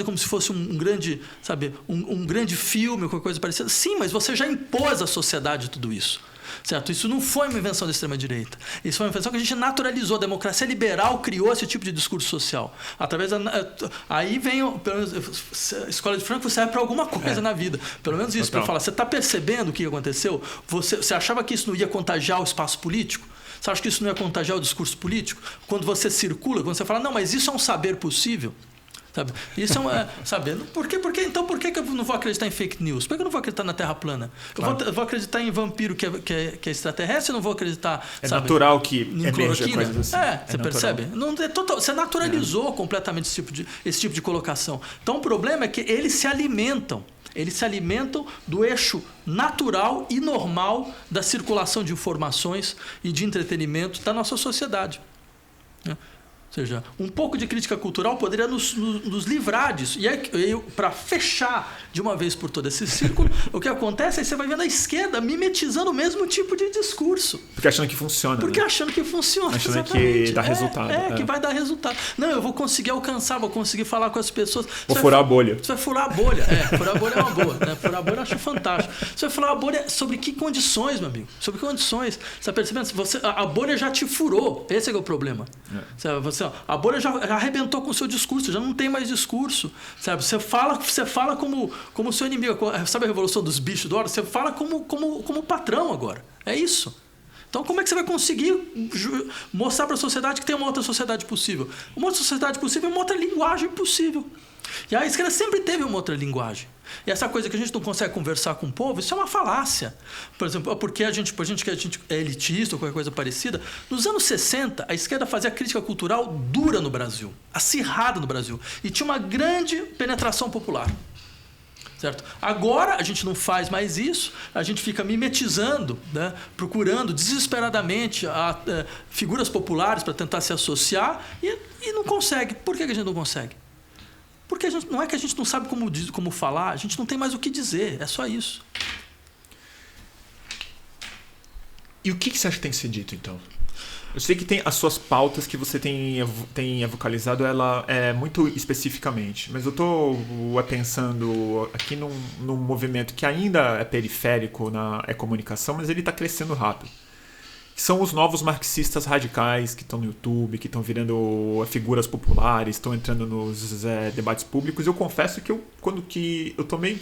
como se fosse um grande, sabe, um grande filme ou qualquer coisa parecida. Sim, mas você já impôs à sociedade tudo isso. Certo? Isso não foi uma invenção da extrema-direita. Isso foi uma invenção que a gente naturalizou. A democracia liberal criou esse tipo de discurso social. Aí vem... A escola de Frankfurt serve para alguma coisa na vida. Pelo menos isso. Para falar, você está percebendo o que aconteceu? Você achava que isso não ia contagiar o espaço político? Você acha que isso não ia contagiar o discurso político? Quando você circula, quando você fala, não, mas isso é um saber possível. Sabe? Isso é uma... Sabe? Por que eu não vou acreditar em fake news? Por que eu não vou acreditar na Terra plana? Claro. Eu vou acreditar em vampiro que é extraterrestre? Eu não vou acreditar... Natural que emerja coisas assim. Você percebe? Não, você naturalizou completamente esse tipo de colocação. Então o problema é que eles se alimentam. Eles se alimentam do eixo natural e normal da circulação de informações e de entretenimento da nossa sociedade. Ou seja, um pouco de crítica cultural poderia nos livrar disso. E aí, para fechar de uma vez por todas esse círculo, o que acontece é que você vai vendo a esquerda mimetizando o mesmo tipo de discurso. Porque achando que funciona. Achando que funciona. Achando exatamente. Que dá resultado. Que vai dar resultado. Não, eu vou conseguir alcançar, vou conseguir falar com as pessoas. Vou furar a bolha. Você vai furar a bolha. Furar a bolha é uma boa. Né? Furar a bolha eu acho fantástico. Você vai furar a bolha sobre que condições, meu amigo? Sobre que condições? Você está percebendo? A bolha já te furou. Esse é o problema. A bolha já arrebentou com o seu discurso, já não tem mais discurso, sabe? Você fala como seu inimigo, sabe a revolução dos bichos do Orwell? Você fala como patrão agora, é isso. Então como é que você vai conseguir mostrar para a sociedade que tem uma outra sociedade possível? Uma outra sociedade possível é uma outra linguagem possível. E a esquerda sempre teve uma outra linguagem. E essa coisa que a gente não consegue conversar com o povo, isso é uma falácia. Por exemplo, porque a gente é elitista ou qualquer coisa parecida. Nos anos 60, a esquerda fazia crítica cultural dura no Brasil, acirrada no Brasil. E tinha uma grande penetração popular. Certo? Agora a gente não faz mais isso, a gente fica mimetizando, né? Procurando desesperadamente figuras populares para tentar se associar e não consegue. Por que a gente não consegue? Porque não é que a gente não sabe como falar, a gente não tem mais o que dizer, é só isso. E o que você acha que tem que ser dito, então? Eu sei que tem as suas pautas que você tem vocalizado ela muito especificamente, mas eu estou pensando aqui num movimento que ainda é periférico na comunicação, mas ele está crescendo rápido. São os novos marxistas radicais que estão no YouTube, que estão virando figuras populares, estão entrando nos debates públicos. Eu confesso que eu tomei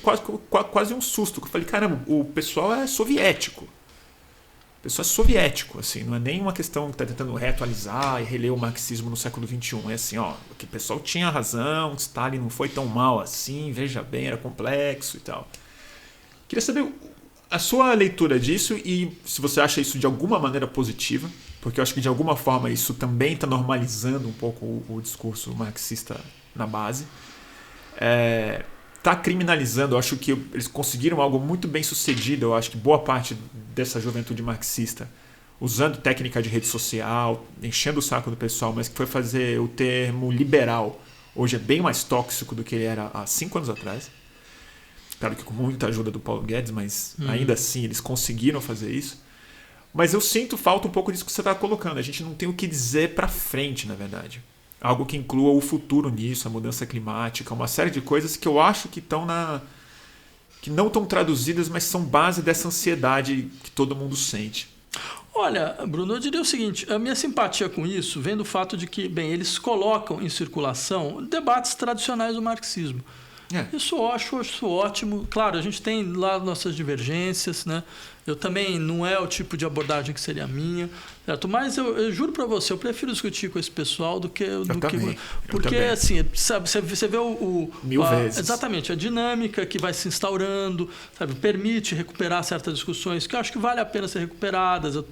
quase um susto, que eu falei, caramba, o pessoal é soviético. O pessoal é soviético, assim, não é nem uma questão que está tentando reatualizar e reler o marxismo no século XXI. É assim, que o pessoal tinha razão, Stalin não foi tão mal assim, veja bem, era complexo e tal. Queria saber a sua leitura disso e se você acha isso de alguma maneira positiva, porque eu acho que de alguma forma isso também está normalizando um pouco o discurso marxista na base. Está criminalizando, eu acho que eles conseguiram algo muito bem sucedido, eu acho que boa parte dessa juventude marxista, usando técnica de rede social, enchendo o saco do pessoal, mas que foi fazer o termo liberal, hoje é bem mais tóxico do que ele era há 5 anos atrás. Claro que com muita ajuda do Paulo Guedes, mas ainda assim eles conseguiram fazer isso. Mas eu sinto falta um pouco disso que você está colocando. A gente não tem o que dizer para frente, na verdade. Algo que inclua o futuro nisso, a mudança climática, uma série de coisas que eu acho que que não estão traduzidas, mas são base dessa ansiedade que todo mundo sente. Olha, Bruno, eu diria o seguinte, a minha simpatia com isso vem do fato de que, eles colocam em circulação debates tradicionais do marxismo. Isso eu acho ótimo. Claro, a gente tem lá nossas divergências, né? Eu também não é o tipo de abordagem que seria a minha, certo? Mas eu juro para você, eu prefiro discutir com esse pessoal do que porque assim, sabe, você vê Mil vezes. Exatamente, a dinâmica que vai se instaurando, sabe, permite recuperar certas discussões que eu acho que vale a pena ser recuperadas.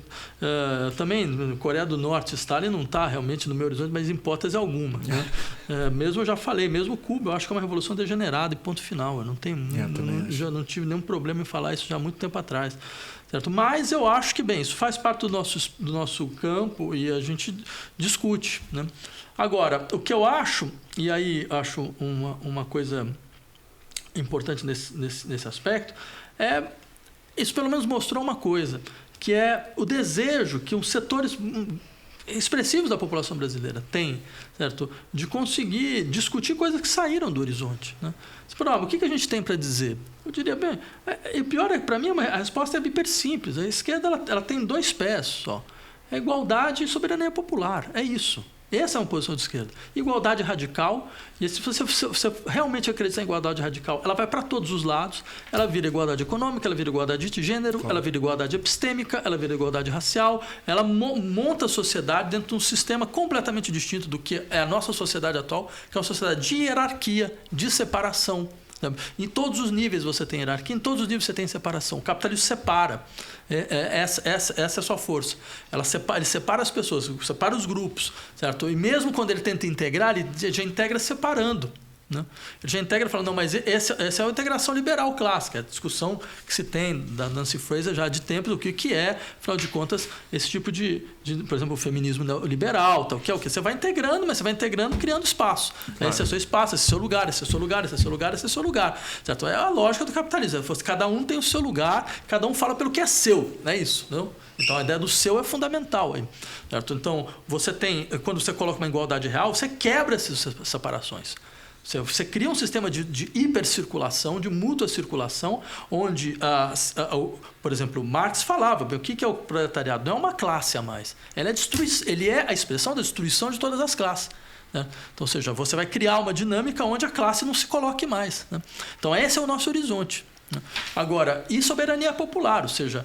Também, Coreia do Norte, Stalin não está realmente no meu horizonte, mas em hipótese alguma, né? Mesmo eu já falei, mesmo Cuba, eu acho que é uma revolução degenerada e ponto final. Eu não tenho, já não tive nenhum problema em falar isso já há muito tempo atrás. Certo? Mas eu acho que, bem, isso faz parte do nosso campo e a gente discute, né? Agora, o que eu acho, e aí acho uma coisa importante nesse aspecto, isso pelo menos mostrou uma coisa, que é o desejo que os setores expressivos da população brasileira têm, certo? De conseguir discutir coisas que saíram do horizonte, né? Você fala, o que a gente tem para dizer? Eu diria, bem, o pior é que para mim a resposta é hiper simples. A esquerda ela tem 2 pés só. É igualdade e soberania popular. É isso. Essa é uma posição de esquerda. Igualdade radical, e se você realmente acreditar em igualdade radical, ela vai para todos os lados. Ela vira igualdade econômica, ela vira igualdade de gênero, claro. Ela vira igualdade epistêmica, ela vira igualdade racial. Ela monta a sociedade dentro de um sistema completamente distinto do que é a nossa sociedade atual, que é uma sociedade de hierarquia, de separação. Em todos os níveis você tem hierarquia, em todos os níveis você tem separação. O capitalismo separa. Essa é a sua força. Ele separa as pessoas, separa os grupos, certo? E mesmo quando ele tenta integrar, ele já integra separando, né? Ele já integra falando, não, mas essa é a integração liberal clássica, a discussão que se tem da Nancy Fraser já de tempo do que é, afinal de contas, esse tipo de por exemplo, o feminismo liberal, tal, que é o que? Você vai integrando, mas você vai integrando criando espaço. Claro. Esse é o seu espaço, esse é o seu lugar, esse é o seu lugar, esse é o seu lugar, esse é o seu lugar. Certo? É a lógica do capitalismo. Cada um tem o seu lugar, cada um fala pelo que é seu, não é isso? Não? Então a ideia do seu é fundamental aí, certo? Então você tem, quando você coloca uma igualdade real, você quebra essas separações. Você cria um sistema de hipercirculação, de mútua circulação, onde, por exemplo, Marx falava, o que é o proletariado? Não é uma classe a mais. Ele é a expressão da destruição de todas as classes, né? Então, ou seja, você vai criar uma dinâmica onde a classe não se coloque mais, né? Então, esse é o nosso horizonte, né? Agora, e soberania popular, ou seja,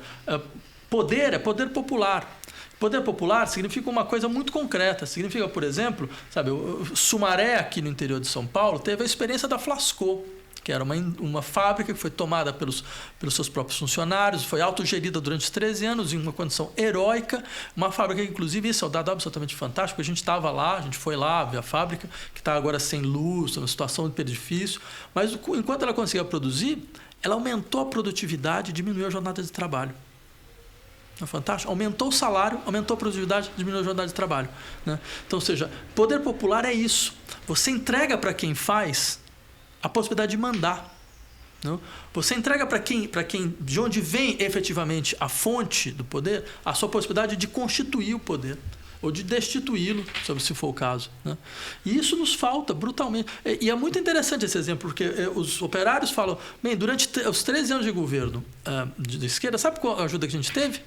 poder é poder popular. Poder popular significa uma coisa muito concreta. Significa, por exemplo, sabe, o Sumaré, aqui no interior de São Paulo, teve a experiência da Flasco, que era uma fábrica que foi tomada pelos seus próprios funcionários, foi autogerida durante 13 anos, em uma condição heróica. Uma fábrica, inclusive, isso é um dado absolutamente fantástico. A gente estava lá, a gente foi lá ver a fábrica, que está agora sem luz, uma situação hiper difícil. Mas, enquanto ela conseguia produzir, ela aumentou a produtividade e diminuiu a jornada de trabalho. É fantástico. Aumentou o salário, aumentou a produtividade, diminuiu a jornada de trabalho, né? Então, ou seja, poder popular é isso. Você entrega para quem faz a possibilidade de mandar, não? Você entrega para quem de onde vem efetivamente a fonte do poder, a sua possibilidade de constituir o poder ou de destituí-lo, se for o caso, né? E isso nos falta brutalmente. E é muito interessante esse exemplo, porque os operários falam, bem, durante os 13 anos de governo de esquerda, sabe qual a ajuda que a gente teve?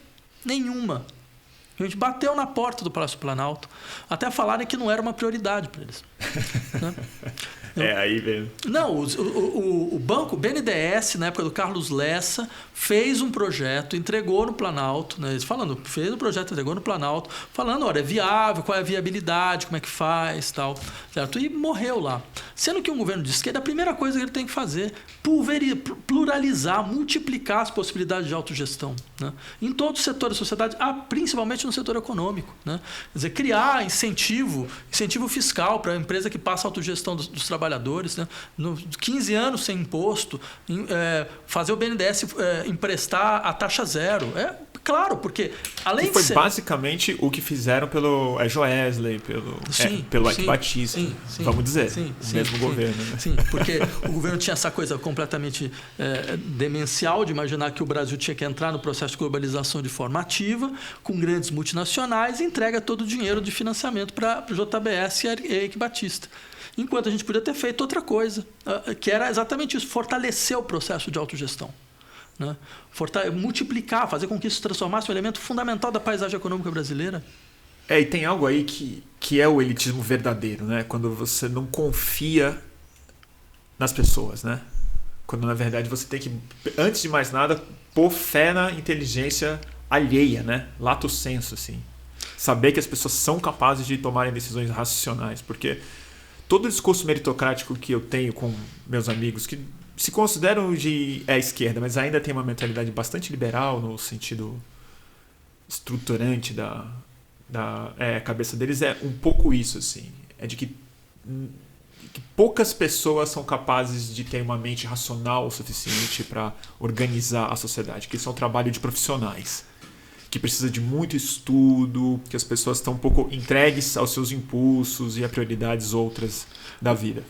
Nenhuma. A gente bateu na porta do Palácio Planalto até falarem que não era uma prioridade para eles, né? Aí mesmo. Não, o banco, o BNDES, na época do Carlos Lessa, fez um projeto, entregou no Planalto, né? Fez um projeto, entregou no Planalto, falando, olha, é viável, qual é a viabilidade, como é que faz, tal, certo? E morreu lá. Sendo que um governo de esquerda, a primeira coisa que ele tem que fazer é pluralizar, multiplicar as possibilidades de autogestão, né? Em todos os setores da sociedade, principalmente no setor econômico, né? Quer dizer, criar incentivo fiscal para a empresa que passa a autogestão dos trabalhadores, né? 15 anos sem imposto, fazer o BNDES emprestar a taxa zero. Claro, porque além de ser... basicamente o que fizeram pelo Joesley, pelo Eike Batista, vamos dizer, o mesmo governo. Né? Sim, porque o governo tinha essa coisa completamente demencial de imaginar que o Brasil tinha que entrar no processo de globalização de forma ativa, com grandes multinacionais, e entrega todo o dinheiro de financiamento para o JBS e Eike Batista. Enquanto a gente podia ter feito outra coisa, que era exatamente isso, fortalecer o processo de autogestão, né? Multiplicar, fazer com que isso se transformasse um elemento fundamental da paisagem econômica brasileira. E tem algo aí que é o elitismo verdadeiro, né? Quando você não confia nas pessoas, né? Quando, na verdade, você tem que, antes de mais nada, pôr fé na inteligência alheia, né? Lato sensu, assim. Saber que as pessoas são capazes de tomarem decisões racionais. Porque todo o discurso meritocrático que eu tenho com meus amigos, que se consideram de esquerda, mas ainda tem uma mentalidade bastante liberal no sentido estruturante da cabeça deles, é um pouco isso, assim. É de que poucas pessoas são capazes de ter uma mente racional o suficiente para organizar a sociedade, que isso é um trabalho de profissionais, que precisa de muito estudo, que as pessoas estão um pouco entregues aos seus impulsos e a prioridades outras da vida.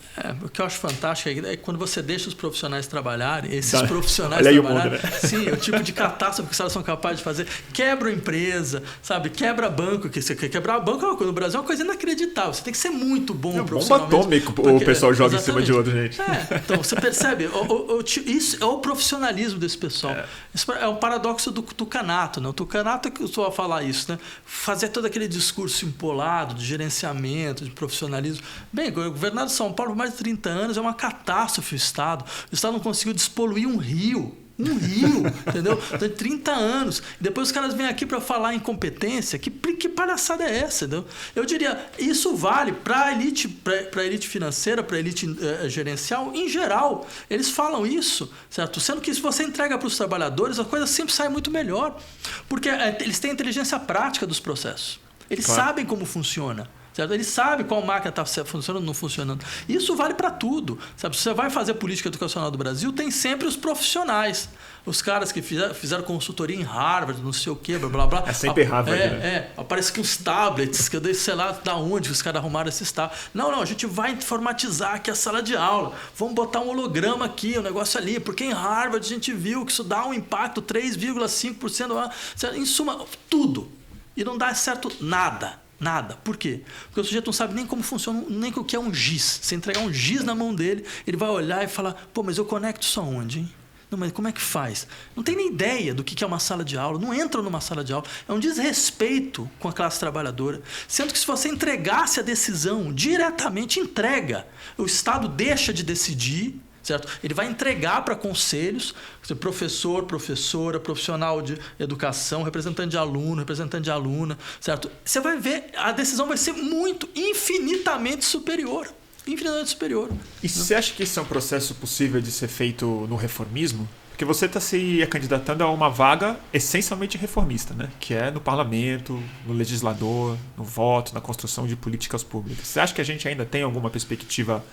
O que eu acho fantástico é quando você deixa os profissionais trabalharem, esses Olha profissionais aí trabalharem, o mundo, né? sim, o tipo de catástrofe que os caras são capazes de fazer, quebra a empresa, sabe, quebra banco, que você quer quebrar banco no Brasil é uma coisa inacreditável, você tem que ser muito bom profissionalmente. Bomba atômica o pessoal joga exatamente em cima de outro, gente. Então você percebe, isso é o profissionalismo desse pessoal. Isso é um paradoxo do tucanato, né? O tucanato é que eu estou a falar isso, né? Fazer todo aquele discurso empolado de gerenciamento, de profissionalismo. Bem, o governador de São Paulo por mais de 30 anos é uma catástrofe o Estado. O Estado não conseguiu despoluir um rio, entendeu? Tem 30 anos. E depois os caras vêm aqui para falar em competência. Que palhaçada é essa, entendeu? Eu diria, isso vale para a elite financeira, para a elite gerencial em geral. Eles falam isso, certo? Sendo que se você entrega para os trabalhadores, a coisa sempre sai muito melhor. Porque eles têm a inteligência prática dos processos. Eles sabem como funciona. Certo? Ele sabe qual máquina está funcionando ou não funcionando. Isso vale para tudo. Sabe? Se você vai fazer política educacional do Brasil, tem sempre os profissionais. Os caras que fizeram consultoria em Harvard, não sei o quê, blá, blá, blá. É sempre Harvard, né? Aparece que os tablets, que eu dei, sei lá, da onde os caras arrumaram esses tablets. Não, a gente vai informatizar aqui a sala de aula. Vamos botar um holograma aqui, um negócio ali. Porque em Harvard a gente viu que isso dá um impacto 3,5%. Em suma, tudo. E não dá certo nada. Nada. Por quê? Porque o sujeito não sabe nem como funciona, nem o que é um giz. Se entregar um giz na mão dele, ele vai olhar e falar, mas eu conecto isso aonde, hein? Não, mas como é que faz? Não tem nem ideia do que é uma sala de aula, não entra numa sala de aula. É um desrespeito com a classe trabalhadora. Sendo que se você entregasse a decisão diretamente, entrega. O Estado deixa de decidir, certo? Ele vai entregar para conselhos, professor, professora, profissional de educação, representante de aluno, representante de aluna, certo? Você vai ver, a decisão vai ser infinitamente superior. Infinitamente superior. E você acha que isso é um processo possível de ser feito no reformismo? Porque você está se candidatando a uma vaga essencialmente reformista, né? Que é no parlamento, no legislador, no voto, na construção de políticas públicas. Você acha que a gente ainda tem alguma perspectiva,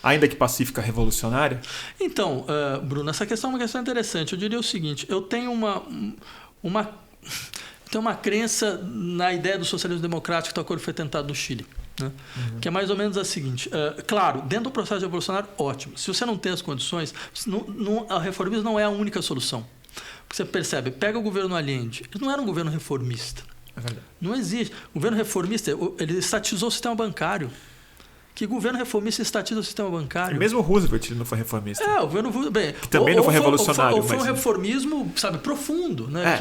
ainda que pacífica, revolucionária? Então, Bruno, essa questão é uma questão interessante. Eu diria o seguinte, eu tenho uma crença na ideia do socialismo democrático que foi tentado no Chile. Né? Que é mais ou menos a seguinte, claro, dentro do processo revolucionário, ótimo. Se você não tem as condições, o reformismo não é a única solução. Porque você percebe, pega o governo Allende, ele não era um governo reformista. É verdade. Não existe. O governo reformista, ele estatizou o sistema bancário. Que governo reformista estatiza o sistema bancário? E mesmo o Roosevelt ele não foi reformista. O governo Roosevelt... Que também não foi revolucionário. Foi um reformismo, sabe, profundo, né?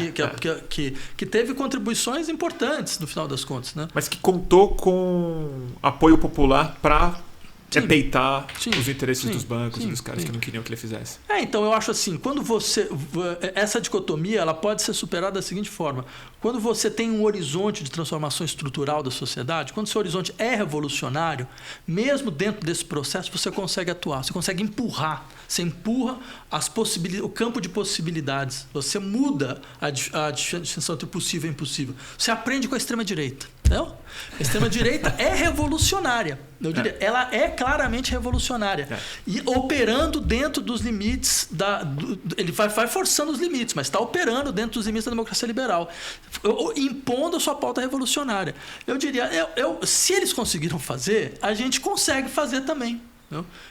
Que teve contribuições importantes, no final das contas. Né? Mas que contou com apoio popular para peitar os interesses dos bancos e dos caras que não queriam que ele fizesse. Então eu acho assim, quando você... Essa dicotomia ela pode ser superada da seguinte forma. Quando você tem um horizonte de transformação estrutural da sociedade, quando seu horizonte é revolucionário, mesmo dentro desse processo você consegue atuar, você consegue empurrar. Você empurra o campo de possibilidades. Você muda a distinção entre possível e impossível. Você aprende com a extrema-direita. Entendeu? A extrema-direita é revolucionária. Eu diria, ela é claramente revolucionária. E operando dentro dos limites ele vai forçando os limites, mas está operando dentro dos limites da democracia liberal, impondo a sua pauta revolucionária. Eu diria, se eles conseguiram fazer, a gente consegue fazer também.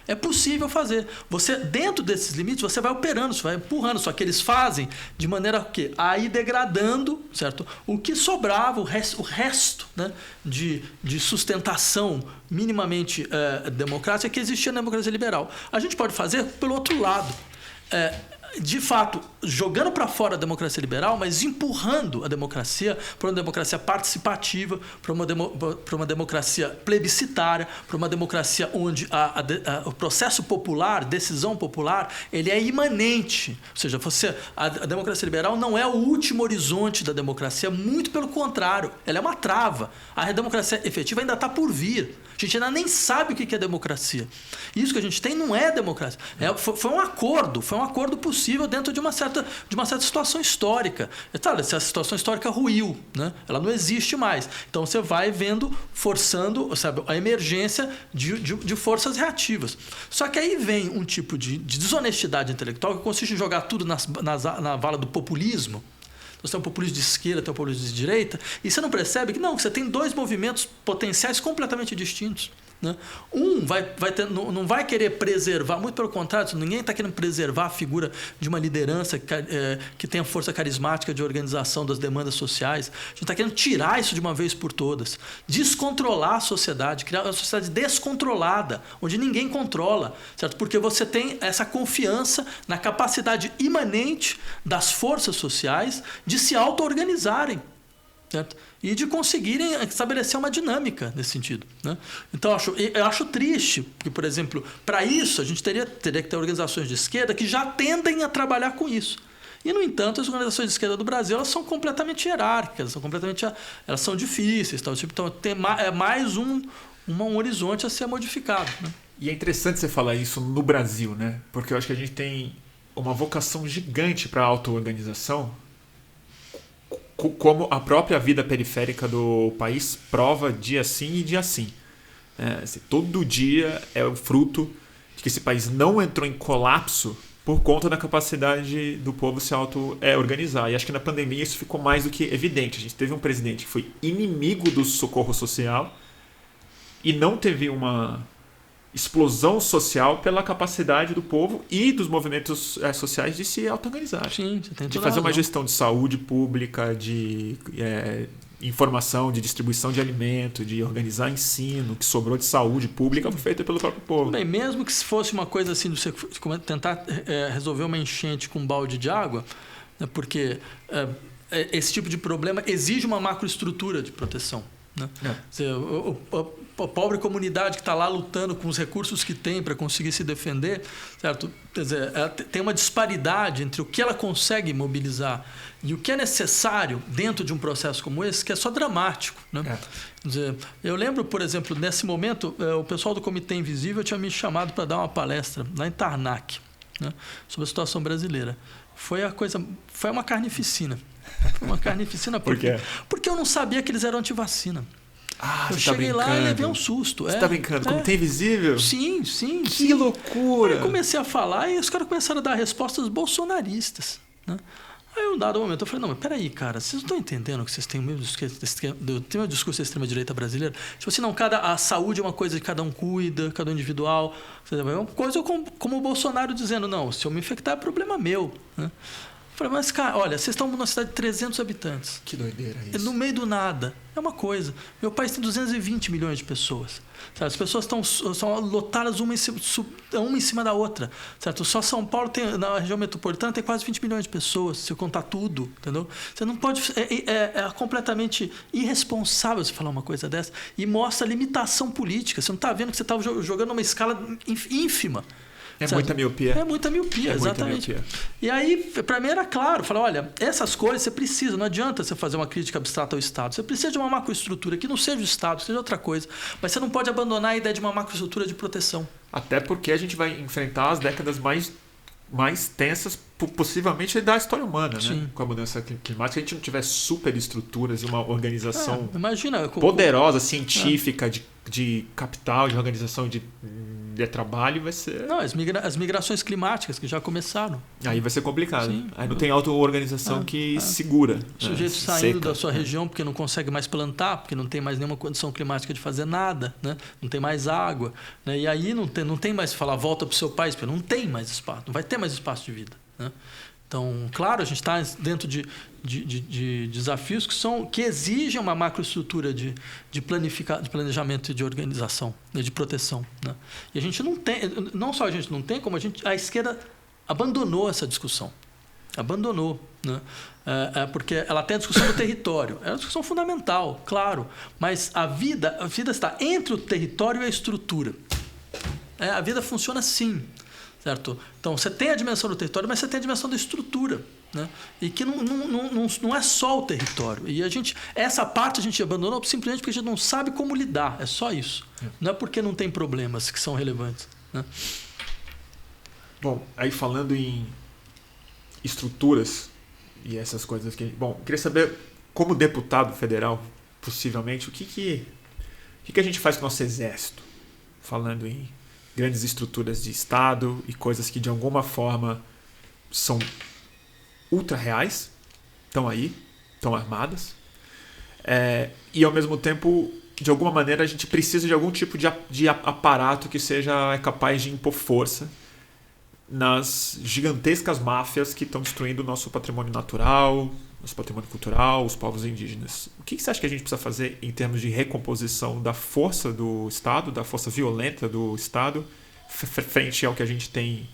É possível fazer. Você, dentro desses limites, você vai operando, você vai empurrando. Só que eles fazem de maneira a ir degradando, certo? O que sobrava, o resto, né, de sustentação minimamente democrática que existia na democracia liberal. A gente pode fazer pelo outro lado. de fato, jogando para fora a democracia liberal, mas empurrando a democracia para uma democracia participativa, para uma democracia plebiscitária, para uma democracia onde o processo popular, decisão popular, ele é imanente. Ou seja, a democracia liberal não é o último horizonte da democracia, muito pelo contrário, ela é uma trava. A democracia efetiva ainda está por vir. A gente ainda nem sabe o que é democracia. Isso que a gente tem não é democracia. Foi um acordo possível dentro de uma certa situação histórica. Essa situação histórica ruiu, né? Ela não existe mais. Então você vai forçando, sabe, a emergência de forças reativas. Só que aí vem um tipo de desonestidade intelectual que consiste em jogar tudo na vala do populismo. Você tem um populismo de esquerda, tem um populismo de direita, e você não percebe que você tem dois movimentos potenciais completamente distintos. Né? Um não vai querer preservar, muito pelo contrário, ninguém está querendo preservar a figura de uma liderança que tenha força carismática de organização das demandas sociais. A gente está querendo tirar isso de uma vez por todas, descontrolar a sociedade, criar uma sociedade descontrolada, onde ninguém controla, certo? Porque você tem essa confiança na capacidade imanente das forças sociais de se auto-organizarem. Certo? E de conseguirem estabelecer uma dinâmica nesse sentido. Né? Então, eu acho triste, porque, por exemplo, para isso a gente teria que ter organizações de esquerda que já tendem a trabalhar com isso. E, no entanto, as organizações de esquerda do Brasil elas são completamente hierárquicas, elas são difíceis. Então, tem mais um horizonte a ser modificado. Né? E é interessante você falar isso no Brasil, né? Porque eu acho que a gente tem uma vocação gigante para a auto-organização, como a própria vida periférica do país prova dia sim e dia sim. Todo dia é o fruto de que esse país não entrou em colapso por conta da capacidade do povo se auto-organizar. E acho que na pandemia isso ficou mais do que evidente. A gente teve um presidente que foi inimigo do socorro social e não teve uma explosão social pela capacidade do povo e dos movimentos sociais de se auto-organizar. Sim, você tem de fazer uma gestão de saúde pública, de informação, de distribuição de alimento, de organizar ensino, que sobrou de saúde pública, foi feita pelo próprio povo. Bem, mesmo que fosse uma coisa assim, de você tentar resolver uma enchente com um balde de água, né, porque esse tipo de problema exige uma macroestrutura de proteção. Né? A pobre comunidade que está lá lutando com os recursos que tem para conseguir se defender, certo? Quer dizer, tem uma disparidade entre o que ela consegue mobilizar e o que é necessário dentro de um processo como esse, que é só dramático. Né? Quer dizer, eu lembro, por exemplo, nesse momento, o pessoal do Comitê Invisível tinha me chamado para dar uma palestra lá em Tarnac, né, sobre a situação brasileira. Foi uma carnificina. Foi uma carnificina. Por quê? Porque eu não sabia que eles eram antivacina. Eu cheguei lá e levei um susto. Você está brincando? Comitê Invisível? Sim. Que loucura! Aí eu comecei a falar e os caras começaram a dar respostas bolsonaristas. Né? Aí, em um dado momento, eu falei, não, mas peraí, cara, vocês não estão entendendo que vocês têm o mesmo discurso da extrema-direita brasileira? Tipo assim, não, a saúde é uma coisa que cada um cuida, cada um individual. É uma coisa como o Bolsonaro dizendo, não, se eu me infectar é problema meu. Né? Eu falei, mas, cara, olha, vocês estão numa cidade de 300 habitantes. Que doideira isso. No meio do nada. É uma coisa. Meu país tem 220 milhões de pessoas. Certo? As pessoas são lotadas uma em cima da outra. Certo? Só São Paulo, na região metropolitana, tem quase 20 milhões de pessoas, se eu contar tudo. Entendeu? Você não pode... É completamente irresponsável você falar uma coisa dessa. E mostra limitação política. Você não está vendo que você está jogando uma escala ínfima. É muita miopia. É muita miopia, exatamente. Muita miopia. E aí, para mim era claro, falar, olha, essas coisas você precisa, não adianta você fazer uma crítica abstrata ao Estado. Você precisa de uma macroestrutura que não seja o Estado, que seja outra coisa. Mas você não pode abandonar a ideia de uma macroestrutura de proteção. Até porque a gente vai enfrentar as décadas mais tensas, possivelmente, da história humana, né? Com a mudança climática. Se a gente não tiver superestruturas e uma organização poderosa, científica, de capital, de organização de trabalho, vai ser... Não, as migrações climáticas que já começaram. Aí vai ser complicado. Sim. Aí não tem auto-organização que segura. O sujeito saindo da sua região porque não consegue mais plantar, porque não tem mais nenhuma condição climática de fazer nada, né? Não tem mais água. Né? E aí não tem mais falar volta para o seu país, porque não tem mais espaço, não vai ter mais espaço de vida. Né? Então, claro, a gente está dentro de desafios que exigem uma macroestrutura de planejamento e de organização, de proteção. Né? E a gente não tem, não só a gente não tem, como a esquerda abandonou essa discussão. Abandonou, né? Porque ela tem a discussão do território. É uma discussão fundamental, claro. Mas a vida está entre o território e a estrutura. A vida funciona assim. Certo? Então, você tem a dimensão do território, mas você tem a dimensão da estrutura. Né? E que não é só o território. E essa parte a gente abandonou simplesmente porque a gente não sabe como lidar. É só isso. Não é porque não tem problemas que são relevantes. Né? Bom, aí falando em estruturas e essas coisas que... Bom, queria saber, como deputado federal, possivelmente, o que a gente faz com o nosso exército? Falando em grandes estruturas de Estado e coisas que de alguma forma são ultra reais, estão aí, estão armadas, e ao mesmo tempo, de alguma maneira, a gente precisa de algum tipo de aparato que seja capaz de impor força nas gigantescas máfias que estão destruindo o nosso patrimônio natural, nosso patrimônio cultural, os povos indígenas. O que você acha que a gente precisa fazer em termos de recomposição da força do Estado, da força violenta do Estado, frente ao que a gente tem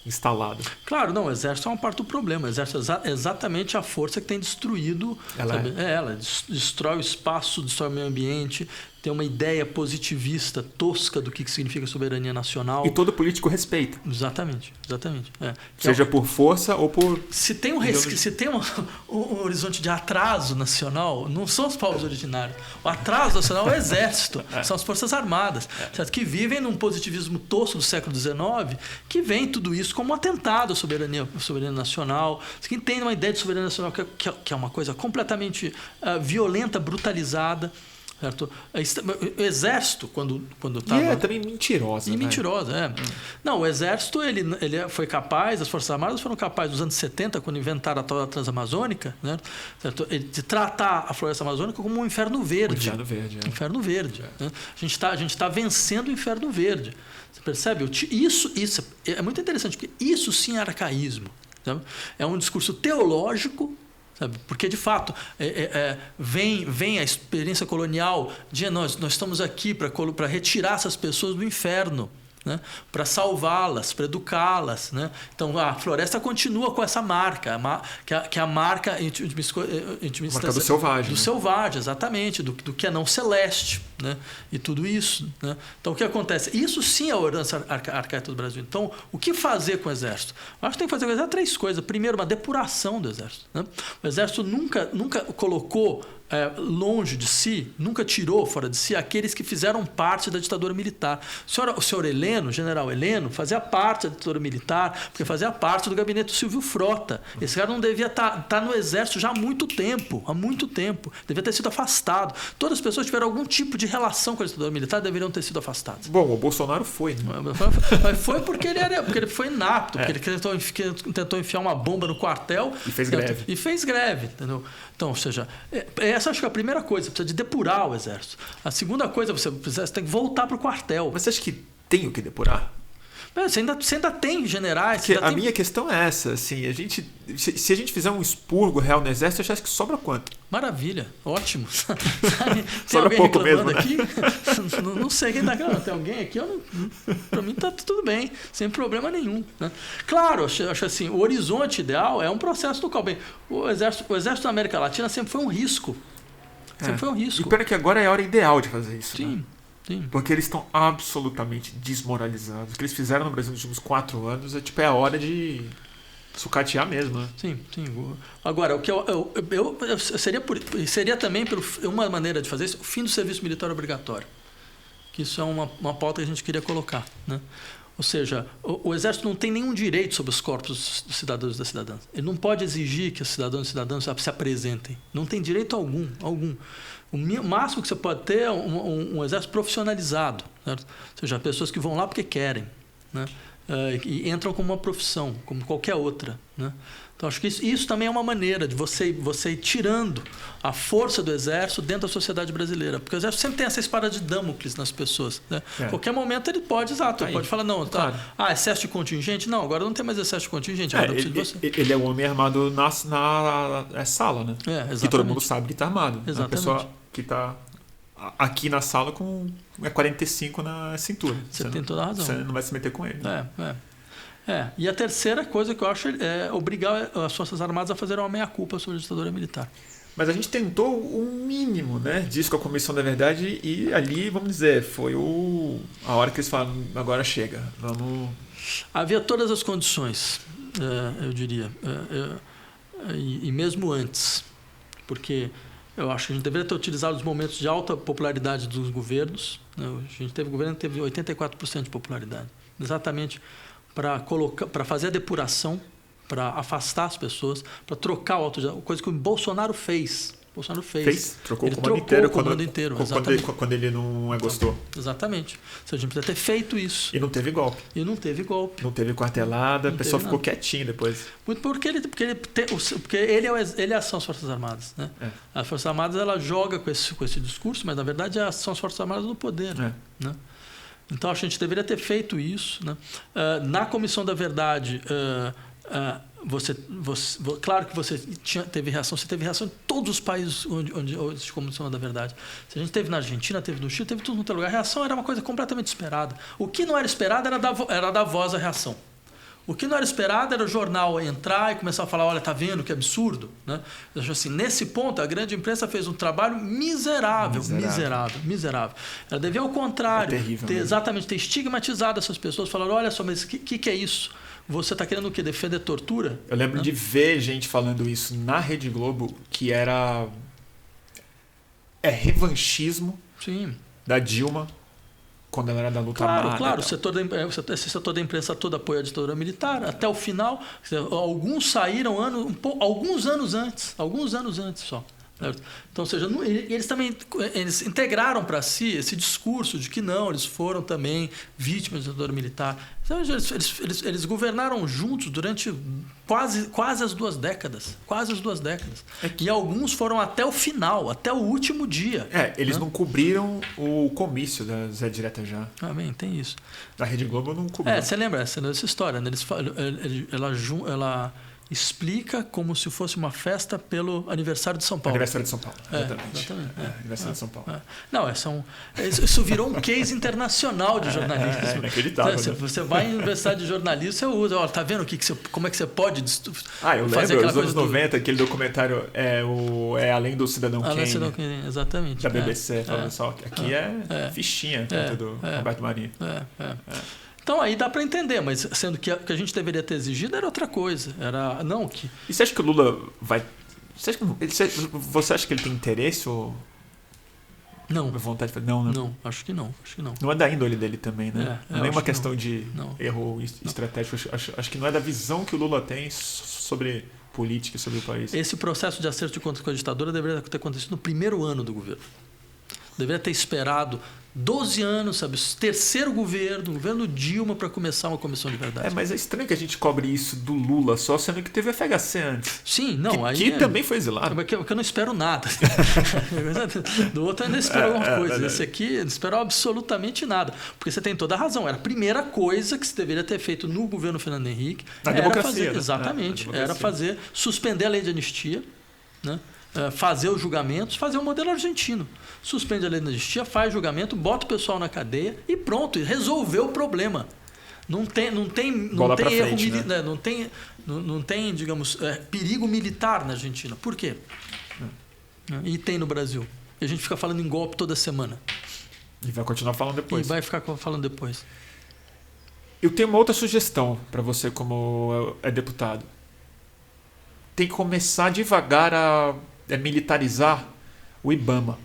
instalado? Claro, não, o exército é uma parte do problema. O exército é exatamente a força que tem destruído. Ela destrói o espaço, destrói o meio ambiente, tem uma ideia positivista, tosca do que significa soberania nacional. E todo político respeita. Exatamente. Seja por força ou por... Se tem um horizonte de atraso nacional, não são os povos originários. O atraso nacional é o exército, são as forças armadas, certo? Que vivem num positivismo tosco do século XIX, que vem tudo isso como um atentado à soberania nacional, que entendem uma ideia de soberania nacional que é uma coisa completamente violenta, brutalizada. Certo? O exército, quando estava... E é também mentirosa. Mentirosa. Não, o exército ele foi capaz, as Forças Armadas foram capazes, nos anos 70, quando inventaram a tal da Transamazônica, né? Certo? De tratar a floresta amazônica como um inferno verde. Inferno verde. Né? A gente está vencendo o inferno verde. Você percebe? Isso é muito interessante, porque isso sim é arcaísmo. Sabe? É um discurso teológico. Sabe? Porque, de fato, vem a experiência colonial de nós estamos aqui para retirar essas pessoas do inferno, né? Para salvá-las, para educá-las. Né? Então, a floresta continua com essa marca, que é a marca marca do selvagem. Do selvagem, exatamente, do que é não celeste. Né? E tudo isso. Né? Então, o que acontece? Isso sim é a herança arcaica do Brasil. Então, o que fazer com o Exército? Eu acho que tem que fazer com o Exército 3 coisas. Primeiro, uma depuração do Exército. Né? O Exército nunca colocou longe de si, nunca tirou fora de si aqueles que fizeram parte da ditadura militar. O senhor Heleno, general Heleno, fazia parte da ditadura militar, porque fazia parte do gabinete do Silvio Frota. Esse cara não devia estar no Exército já há muito tempo. Devia ter sido afastado. Todas as pessoas que tiveram algum tipo de relação com a ditadura militar deveriam ter sido afastadas. Bom, o Bolsonaro foi, né? Mas foi porque ele foi inapto, porque ele tentou enfiar uma bomba no quartel e fez greve. Entendeu? Então, ou seja, essa acho que é a primeira coisa, você precisa de depurar o Exército. A segunda coisa, você tem que voltar para o quartel. Mas você acha que tem o que depurar? Você ainda tem generais. Minha questão é essa, assim, se a gente fizer um expurgo real no Exército, você acha que sobra quanto? Maravilha, ótimo. Tem sobra alguém pouco reclamando mesmo, né? aqui? Não sei quem está reclamando. Tem alguém aqui? Para mim está tudo bem, sem problema nenhum. Né? Claro, acho assim, o horizonte ideal é um processo do qual, bem, o exército da América Latina sempre foi um risco. Foi um risco. E pena que agora é a hora ideal de fazer isso. Sim. Né? Sim. Porque eles estão absolutamente desmoralizados. O que eles fizeram no Brasil nos últimos 4 anos é a hora de sucatear mesmo, né? Sim. Agora, o que seria também uma maneira de fazer isso, o fim do serviço militar obrigatório. Que isso é uma pauta que a gente queria colocar, né? Ou seja, o Exército não tem nenhum direito sobre os corpos dos cidadãos e das cidadãs. Ele não pode exigir que os cidadãos e cidadãs se apresentem. Não tem direito algum. O máximo que você pode ter é um exército profissionalizado, certo? Ou seja, pessoas que vão lá porque querem, né? E entram como uma profissão, como qualquer outra, né? Então, acho que isso também é uma maneira de você ir tirando a força do Exército dentro da sociedade brasileira. Porque o Exército sempre tem essa espada de Damocles nas pessoas. Né? Qualquer momento ele pode, ele pode falar, não, claro. Excesso de contingente? Não, agora não tem mais excesso de contingente, agora eu preciso de você. Ele é o homem armado na sala, né? Que todo mundo sabe que está armado. Exatamente. A pessoa que está aqui na sala com 45 na cintura. Você tem toda a razão. Você não vai se meter com ele. Né? E a terceira coisa que eu acho é obrigar as Forças Armadas a fazer uma meia-culpa sobre a ditadura militar. Mas a gente tentou o mínimo, né, disso com a Comissão da Verdade e ali, vamos dizer, foi a hora que eles falaram, agora chega, vamos... Havia todas as condições, eu diria, e mesmo antes, porque eu acho que a gente deveria ter utilizado os momentos de alta popularidade dos governos, né? A gente teve governo que teve 84% de popularidade, exatamente para fazer a depuração, para afastar as pessoas, para trocar o auto, coisa que o Bolsonaro fez. Trocou ele o comando inteiro. Quando ele não gostou. Exatamente. A gente precisa ter feito isso. E não teve golpe. Não teve quartelada, a pessoa ficou quietinha depois. Muito porque ele são as Forças Armadas. Né? As Forças Armadas ela joga com esse discurso, mas na verdade são as Forças Armadas no poder. Né? Então a gente deveria ter feito isso. Né? Na Comissão da Verdade... claro que você teve reação em todos os países onde existe Comissão da Verdade. Se a gente teve na Argentina, teve no Chile, teve tudo no outro lugar. A reação era uma coisa completamente esperada. O que não era esperado era dar voz à reação. O que não era esperado era o jornal entrar e começar a falar, olha, tá vendo que absurdo? Né? Eu acho assim, nesse ponto, a grande imprensa fez um trabalho miserável. Ela devia, ao contrário, ter estigmatizado essas pessoas, falando, olha só, mas o que é isso? Você está querendo o quê? Defender tortura? Eu lembro de ver gente falando isso na Rede Globo, que era revanchismo da Dilma quando ela era da luta armada. Claro, esse setor da imprensa todo apoia a ditadura militar, até o final. Alguns saíram alguns anos antes só. Então, ou seja, eles integraram para si esse discurso de que não, eles foram também vítimas da ditadura militar. Então, eles governaram juntos durante quase as 2 décadas. E alguns foram até o final, até o último dia. Eles não cobriram o comício da Zé Direta já. Bem, tem isso. Da Rede Globo não cobriu. Você lembra essa história? Né? Ela explica como se fosse uma festa pelo aniversário de São Paulo. Aniversário de São Paulo, exatamente. Aniversário de São Paulo. Não, isso virou um case internacional de jornalismo. É inacreditável. Você vai em universidade de jornalismo, você usa, tá vendo como é que você pode eu fazer lembro, nos anos 90, aquele documentário Além do Cidadão Kane. Cidadão Kane, exatamente. Da BBC, falando só que aqui é fichinha do Roberto Marinho. Então aí dá para entender, mas sendo que o que a gente deveria ter exigido era outra coisa. E você acha que o Lula vai... Você acha que ele tem interesse ou... Não. Vontade de... Não, né? Não, acho que não. Não é da índole dele também, né? Não é uma questão de erro não. estratégico. Acho que não é da visão que o Lula tem sobre política e sobre o país. Esse processo de acerto de contas com a ditadura deveria ter acontecido no primeiro ano do governo. Deveria ter esperado 12 anos, sabe? Terceiro governo Dilma, para começar uma comissão de verdade. Mas é estranho que a gente cobre isso do Lula só, sendo que teve FHC antes. Sim, não. Que também foi exilado. Porque eu não espero nada. Do outro eu ainda espero alguma coisa. Esse aqui eu não espero absolutamente nada. Porque você tem toda a razão. Era a primeira coisa que se deveria ter feito no governo Fernando Henrique. Na democracia. Exatamente. Era suspender a lei de anistia, né? Fazer os julgamentos, fazer o modelo argentino. Suspende a lei de anistia, faz julgamento, bota o pessoal na cadeia e pronto, resolveu o problema. Não tem erro militar, né? não tem, digamos, perigo militar na Argentina. Por quê? E tem no Brasil. E a gente fica falando em golpe toda semana. E vai continuar falando depois. E vai ficar falando depois. Eu tenho uma outra sugestão para você como deputado. Tem que começar devagar a militarizar o IBAMA.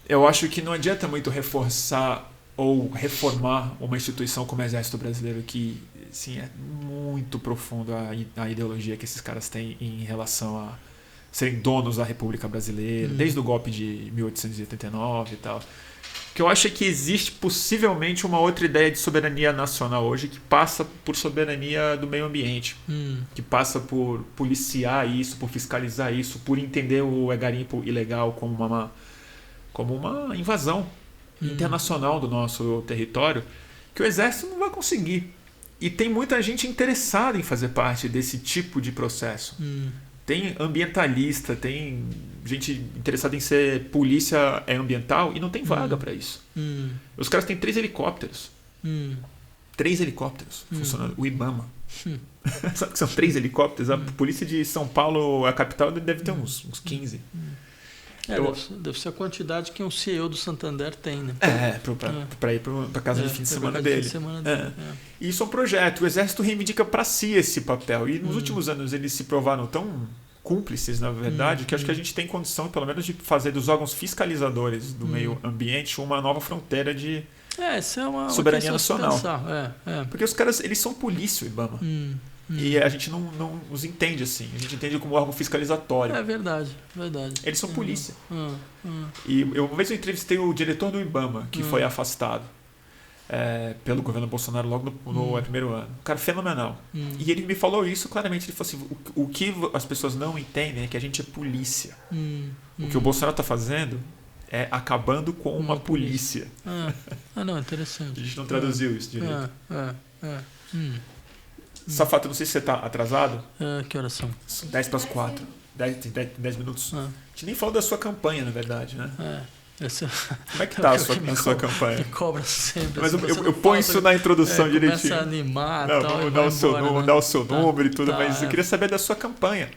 Eu acho que não adianta muito reforçar ou reformar uma instituição como o Exército Brasileiro, que assim, é muito profundo a ideologia que esses caras têm em relação a serem donos da República Brasileira, desde o golpe de 1889 e tal. Que eu acho que existe possivelmente uma outra ideia de soberania nacional hoje que passa por soberania do meio ambiente, que passa por policiar isso, por fiscalizar isso, por entender o garimpo ilegal como uma invasão internacional do nosso território, que o Exército não vai conseguir. E tem muita gente interessada em fazer parte desse tipo de processo. Tem ambientalista, tem gente interessada em ser polícia ambiental e não tem vaga para isso. Os caras têm 3 helicópteros. 3 helicópteros funcionando. O IBAMA. Sabe que são 3 helicópteros? A polícia de São Paulo, a capital, deve ter uns 15. Deve ser a quantidade que um CEO do Santander tem, né? Para ir para casa de fim de semana dele. E isso é um projeto. O Exército reivindica para si esse papel. E nos últimos anos eles se provaram tão cúmplices, na verdade, que acho que a gente tem condição, pelo menos, de fazer dos órgãos fiscalizadores do meio ambiente uma nova fronteira de essa é uma soberania nacional. Porque os caras, eles são polícia, o IBAMA. E a gente não os entende assim. A gente entende como órgão fiscalizatório. É verdade. Eles são polícia. E uma vez eu entrevistei o diretor do IBAMA, que foi afastado pelo governo Bolsonaro logo no primeiro ano. Um cara fenomenal. E ele me falou isso claramente. Ele falou assim, o que as pessoas não entendem é que a gente é polícia. O que o Bolsonaro está fazendo é acabando com uma polícia. Não, interessante. A gente não traduziu isso direito. Safato, não sei se você está atrasado. Que horas são? 10 para as 4. 10 minutos. A gente nem falou da sua campanha, na verdade, né? Como é que tá a sua campanha? Me cobra sempre. Mas eu ponho isso na introdução direitinho. Começa a animar, vamos dar o seu número e tudo, mas eu queria saber da sua campanha.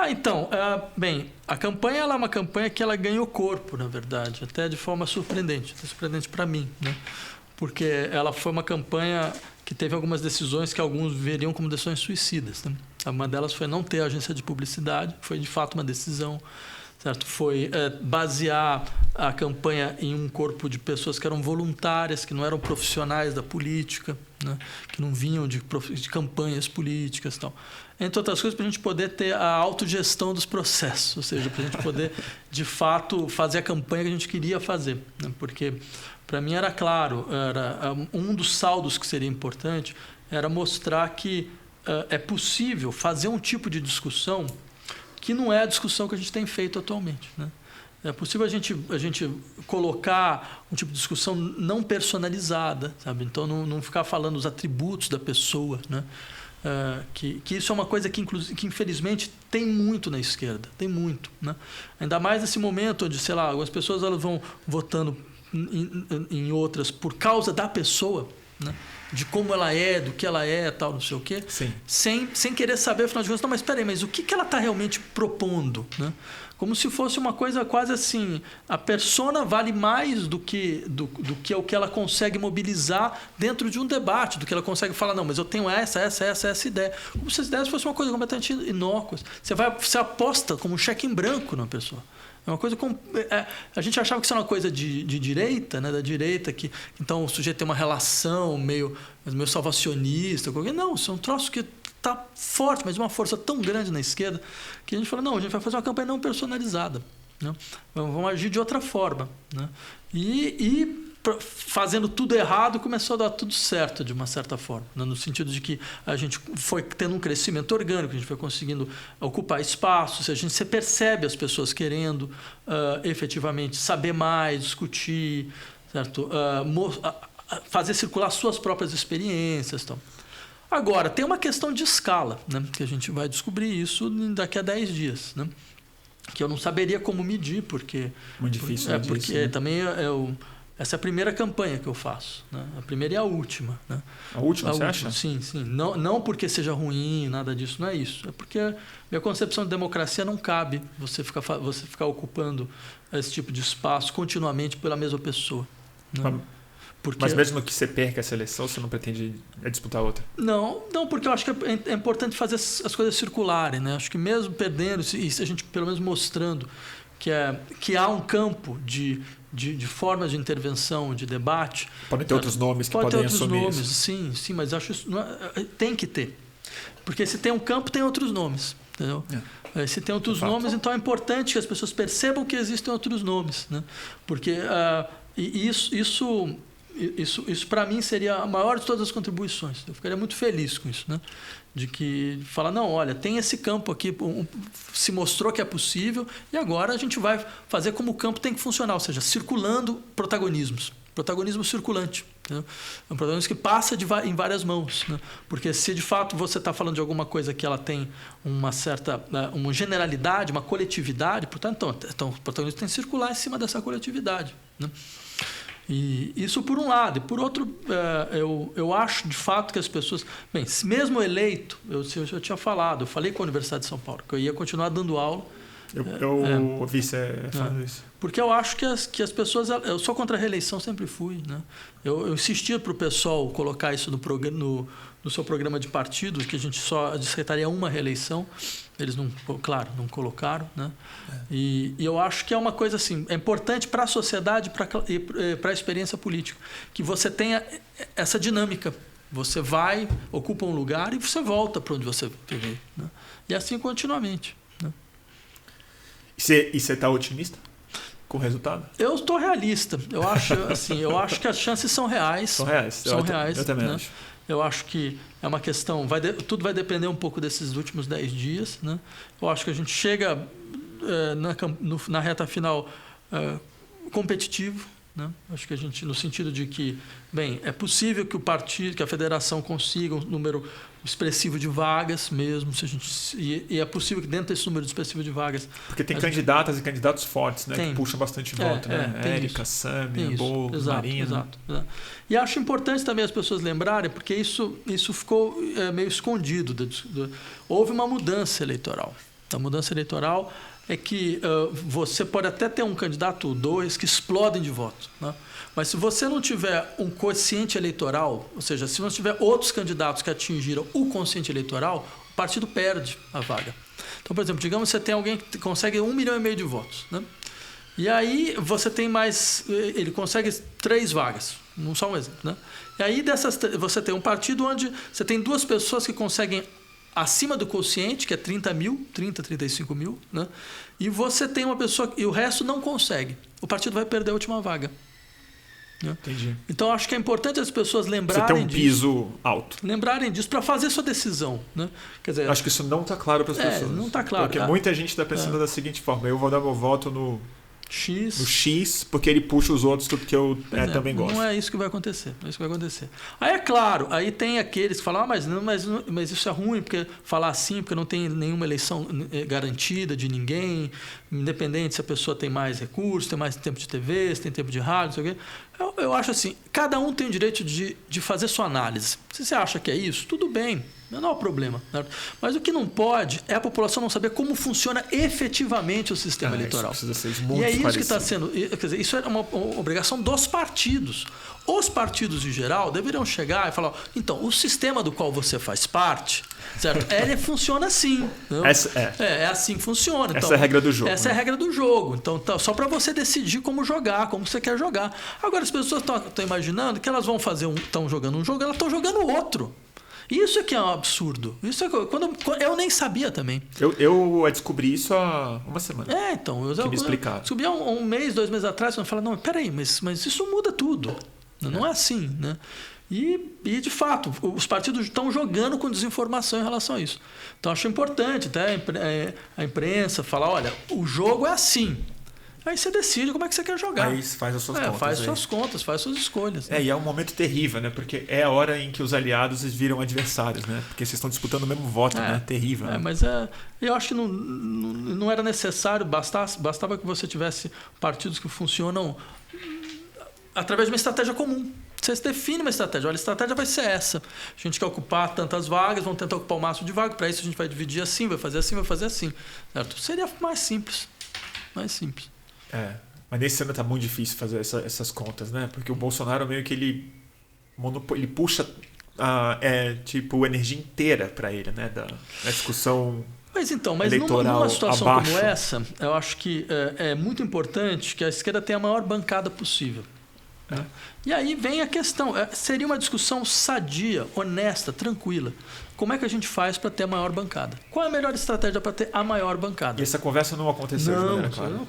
Então, a campanha ela é uma campanha que ela ganhou corpo, na verdade, até de forma surpreendente para mim, né? Porque ela foi uma campanha que teve algumas decisões que alguns veriam como decisões suicidas, né? Uma delas foi não ter agência de publicidade, foi de fato uma decisão, certo? Foi basear a campanha em um corpo de pessoas que eram voluntárias, que não eram profissionais da política, né? Que não vinham de campanhas políticas e tal. Entre outras coisas, para a gente poder ter a autogestão dos processos, ou seja, para a gente poder, de fato, fazer a campanha que a gente queria fazer, né? Porque, para mim, era claro, um dos saldos que seria importante era mostrar que é possível fazer um tipo de discussão que não é a discussão que a gente tem feito atualmente, né? É possível a gente colocar um tipo de discussão não personalizada, sabe? Então, não ficar falando os atributos da pessoa, né? Que isso é uma coisa que infelizmente tem muito na esquerda, tem muito, né? Ainda mais nesse momento onde, sei lá, algumas pessoas elas vão votando em outras por causa da pessoa, né? De como ela é, do que ela é, tal, não sei o quê. Sim. Sem querer saber, afinal de contas, não, mas espera aí, mas o que ela está realmente propondo, né? Como se fosse uma coisa quase assim, a persona vale mais do que o que ela consegue mobilizar dentro de um debate, do que ela consegue falar, não, mas eu tenho essa ideia. Como se as ideias fossem uma coisa completamente inócua. Você aposta como um cheque em branco numa pessoa. É uma coisa a gente achava que isso era uma coisa de direita, né? Da direita, que então o sujeito tem uma relação meio salvacionista. Não, isso é um troço que está forte, mas de uma força tão grande na esquerda, que a gente falou, não, a gente vai fazer uma campanha não personalizada, né? Vamos agir de outra forma, né? E fazendo tudo errado, começou a dar tudo certo, de uma certa forma, né? No sentido de que a gente foi tendo um crescimento orgânico, a gente foi conseguindo ocupar espaços, a gente percebe as pessoas querendo efetivamente saber mais, discutir, certo? Fazer circular suas próprias experiências, tal. Agora, tem uma questão de escala, né? Que a gente vai descobrir isso daqui a 10 dias, né? Que eu não saberia como medir, porque... Muito difícil medir porque isso, né? também essa é a primeira campanha que eu faço, né? A primeira e a última, né? A última, você acha? Sim. Não porque seja ruim, nada disso, não é isso. É porque minha concepção de democracia não cabe você ficar ocupando esse tipo de espaço continuamente pela mesma pessoa, né? Mas mesmo que você perca essa eleição, você não pretende disputar outra? Não, porque eu acho que é importante fazer as coisas circularem, né? Acho que mesmo perdendo, e se a gente pelo menos mostrando que há um campo de formas de intervenção, de debate... Podem ter outros nomes que podem assumir isso. Sim, mas acho isso tem que ter. Porque se tem um campo, tem outros nomes, entendeu? Se tem outros nomes, então é importante que as pessoas percebam que existem outros nomes, né? Porque isso para mim seria a maior de todas as contribuições. Eu ficaria muito feliz com isso, né? De que falar, não, olha, tem esse campo aqui, se mostrou que é possível, e agora a gente vai fazer como o campo tem que funcionar, ou seja, circulando protagonismos. Protagonismo circulante, né? É um protagonismo que passa em várias mãos, né? Porque se de fato você está falando de alguma coisa que ela tem uma generalidade, uma coletividade, portanto, então o protagonismo tem que circular em cima dessa coletividade, né? E isso por um lado. E por outro, eu acho de fato que as pessoas... Bem, mesmo eleito, eu tinha falado, eu falei com a Universidade de São Paulo, que eu ia continuar dando aula. Eu ouvi você falando isso. Porque eu acho que as pessoas... Eu sou contra a reeleição, sempre fui. Né? Eu insistia para o pessoal colocar isso no seu programa de partido, que a gente só aceitaria uma reeleição. Eles, não colocaram. Né? E eu acho que é uma coisa assim, é importante para a sociedade e para a experiência política, que você tenha essa dinâmica. Você vai, ocupa um lugar e você volta para onde você veio. Né? E assim continuamente. Né? E você está otimista com o resultado? Eu estou realista. Eu acho que as chances são reais. São reais. Eu também acho. Eu acho que é uma questão... tudo vai depender um pouco desses últimos 10 dias. Né? Eu acho que a gente chega na reta final competitivo. Né? Acho que a gente, no sentido de que, bem, é possível que que a federação consiga um número expressivo de vagas mesmo, e é possível que dentro desse número expressivo de vagas... Porque tem candidatas e candidatos fortes, né, que puxam bastante voto, né? Érica, Sâmia, Boulos, Marina. Exato. E acho importante também as pessoas lembrarem, porque isso ficou meio escondido. Houve uma mudança eleitoral. A mudança eleitoral é que você pode até ter um candidato ou dois que explodem de voto, né? Mas se você não tiver um quociente eleitoral, ou seja, se não tiver outros candidatos que atingiram o quociente eleitoral, o partido perde a vaga. Então, por exemplo, digamos que você tem alguém que consegue 1,5 milhão de votos, né? E aí você tem ele consegue 3 vagas, não só um exemplo, né? E aí você tem um partido onde você tem 2 pessoas que conseguem acima do quociente, que é 35 mil, né? E você tem uma pessoa e o resto não consegue. O partido vai perder a última vaga. Né? Entendi. Então, acho que é importante as pessoas lembrarem disso. Você tem um piso alto. Lembrarem disso para fazer sua decisão. Né? Quer dizer, acho que isso não está claro para as pessoas. Não está claro. Porque muita gente está pensando da seguinte forma: eu vou dar meu voto no X, porque ele puxa os outros que eu também gosto. Não é isso que vai acontecer. Aí é claro, aí tem aqueles que falam, mas isso é ruim, porque falar assim, porque não tem nenhuma eleição garantida de ninguém, independente se a pessoa tem mais recursos, tem mais tempo de TV, se tem tempo de rádio, não sei o quê. Eu acho assim, cada um tem o direito de fazer sua análise. Se você acha que é isso, tudo bem. Não há problema. Né? Mas o que não pode é a população não saber como funciona efetivamente o sistema eleitoral. Isso precisa ser muito e é isso parecido. que está sendo... Quer dizer, isso é uma obrigação dos partidos. Os partidos, em geral, deveriam chegar e falar, então, o sistema do qual você faz parte, certo? Ele funciona assim. É assim que funciona. Essa é a regra do jogo. Essa é a regra do jogo. Então, só para você decidir como jogar, como você quer jogar. Agora, as pessoas estão imaginando que elas vão estão jogando um jogo, elas estão jogando outro. Isso é que é um absurdo. Isso eu nem sabia também. Eu descobri isso há uma semana. Então. Que me explicaram. Eu descobri há um mês, 2 meses atrás, eu falei, não, peraí, mas isso muda tudo. Não é assim, né? E, de fato, os partidos estão jogando com desinformação em relação a isso. Então, acho importante até a imprensa falar, olha, o jogo é assim. Aí você decide como é que você quer jogar. Aí faz as suas contas. Faz suas contas, faz suas escolhas. Né? E é um momento terrível, né? Porque é a hora em que os aliados viram adversários, né? Porque vocês estão disputando o mesmo voto, né? Terrível. Né? Mas eu acho que não era necessário, bastava que você tivesse partidos que funcionam através de uma estratégia comum. Você define uma estratégia. Olha, a estratégia vai ser essa. A gente quer ocupar tantas vagas, vamos tentar ocupar o máximo de vagas. Para isso, a gente vai dividir assim, vai fazer assim, vai fazer assim. Certo? Seria mais simples. Mas nesse ano está muito difícil fazer essas contas, né? Porque o Bolsonaro meio que ele puxa a energia inteira para ele, né? Da discussão. Mas numa situação abaixo. Como essa, eu acho que é muito importante que a esquerda tenha a maior bancada possível. Né? E aí vem a questão, seria uma discussão sadia, honesta, tranquila. Como é que a gente faz para ter a maior bancada? Qual é a melhor estratégia para ter a maior bancada? E essa conversa não aconteceu de maneira clara? Não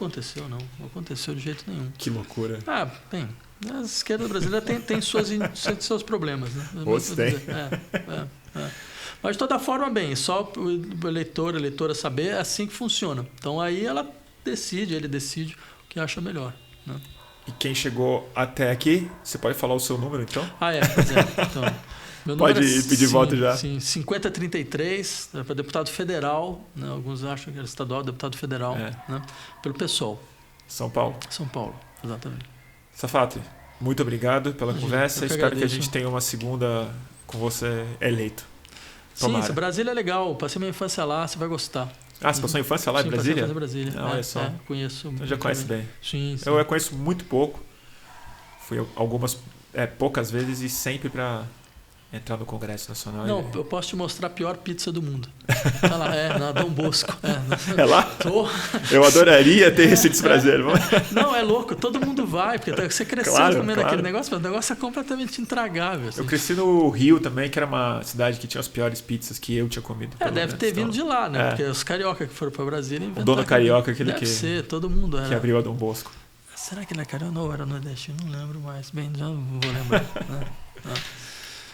aconteceu de jeito nenhum. Que loucura. Bem, a esquerda brasileira tem seus problemas. Né? Gostei. Mas de toda forma, bem, só o eleitor, a eleitora saber, é assim que funciona. Então aí ele decide o que acha melhor. Né? E quem chegou até aqui, você pode falar o seu número, então? Pois é. Então, meu pode número pedir voto já. Sim, 5033, para deputado federal, né? Alguns acham que era estadual, deputado federal, né? Pelo PSOL. São Paulo, exatamente. Safatli, Muito obrigado pela conversa. Espero agradeço. que a gente tenha uma segunda com você eleito. Tomara. Sim, Brasília é legal. Passei minha infância lá, você vai gostar. Você passou a infância lá em Brasília? Passei a infância em Brasília. Olha só. Conheço. Então já conhece bem. Sim. Eu a conheço muito pouco. Fui algumas poucas vezes e sempre para entrar no Congresso Nacional. Não, eu posso te mostrar a pior pizza do mundo. Tá lá, na Dom Bosco. É lá? Eu adoraria ter esse prazer. Não, é louco, todo mundo vai, porque você cresceu comendo aquele negócio, mas o negócio é completamente intragável. Assim. Eu cresci no Rio também, que era uma cidade que tinha as piores pizzas que eu tinha comido. Deve ter vindo de lá, né? Porque os carioca que foram para Brasília inventaram. O dono carioca, aquele deve ser, todo mundo era. Que abriu a Dom Bosco. Será que ele é carioca? Não, era nordestino, não lembro mais. Bem, já não vou lembrar.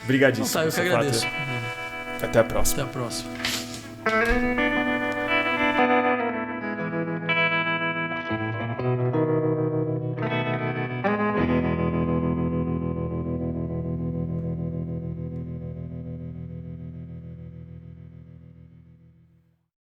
Obrigadíssimo. Então tá, eu que agradeço. Até a próxima. Até a próxima.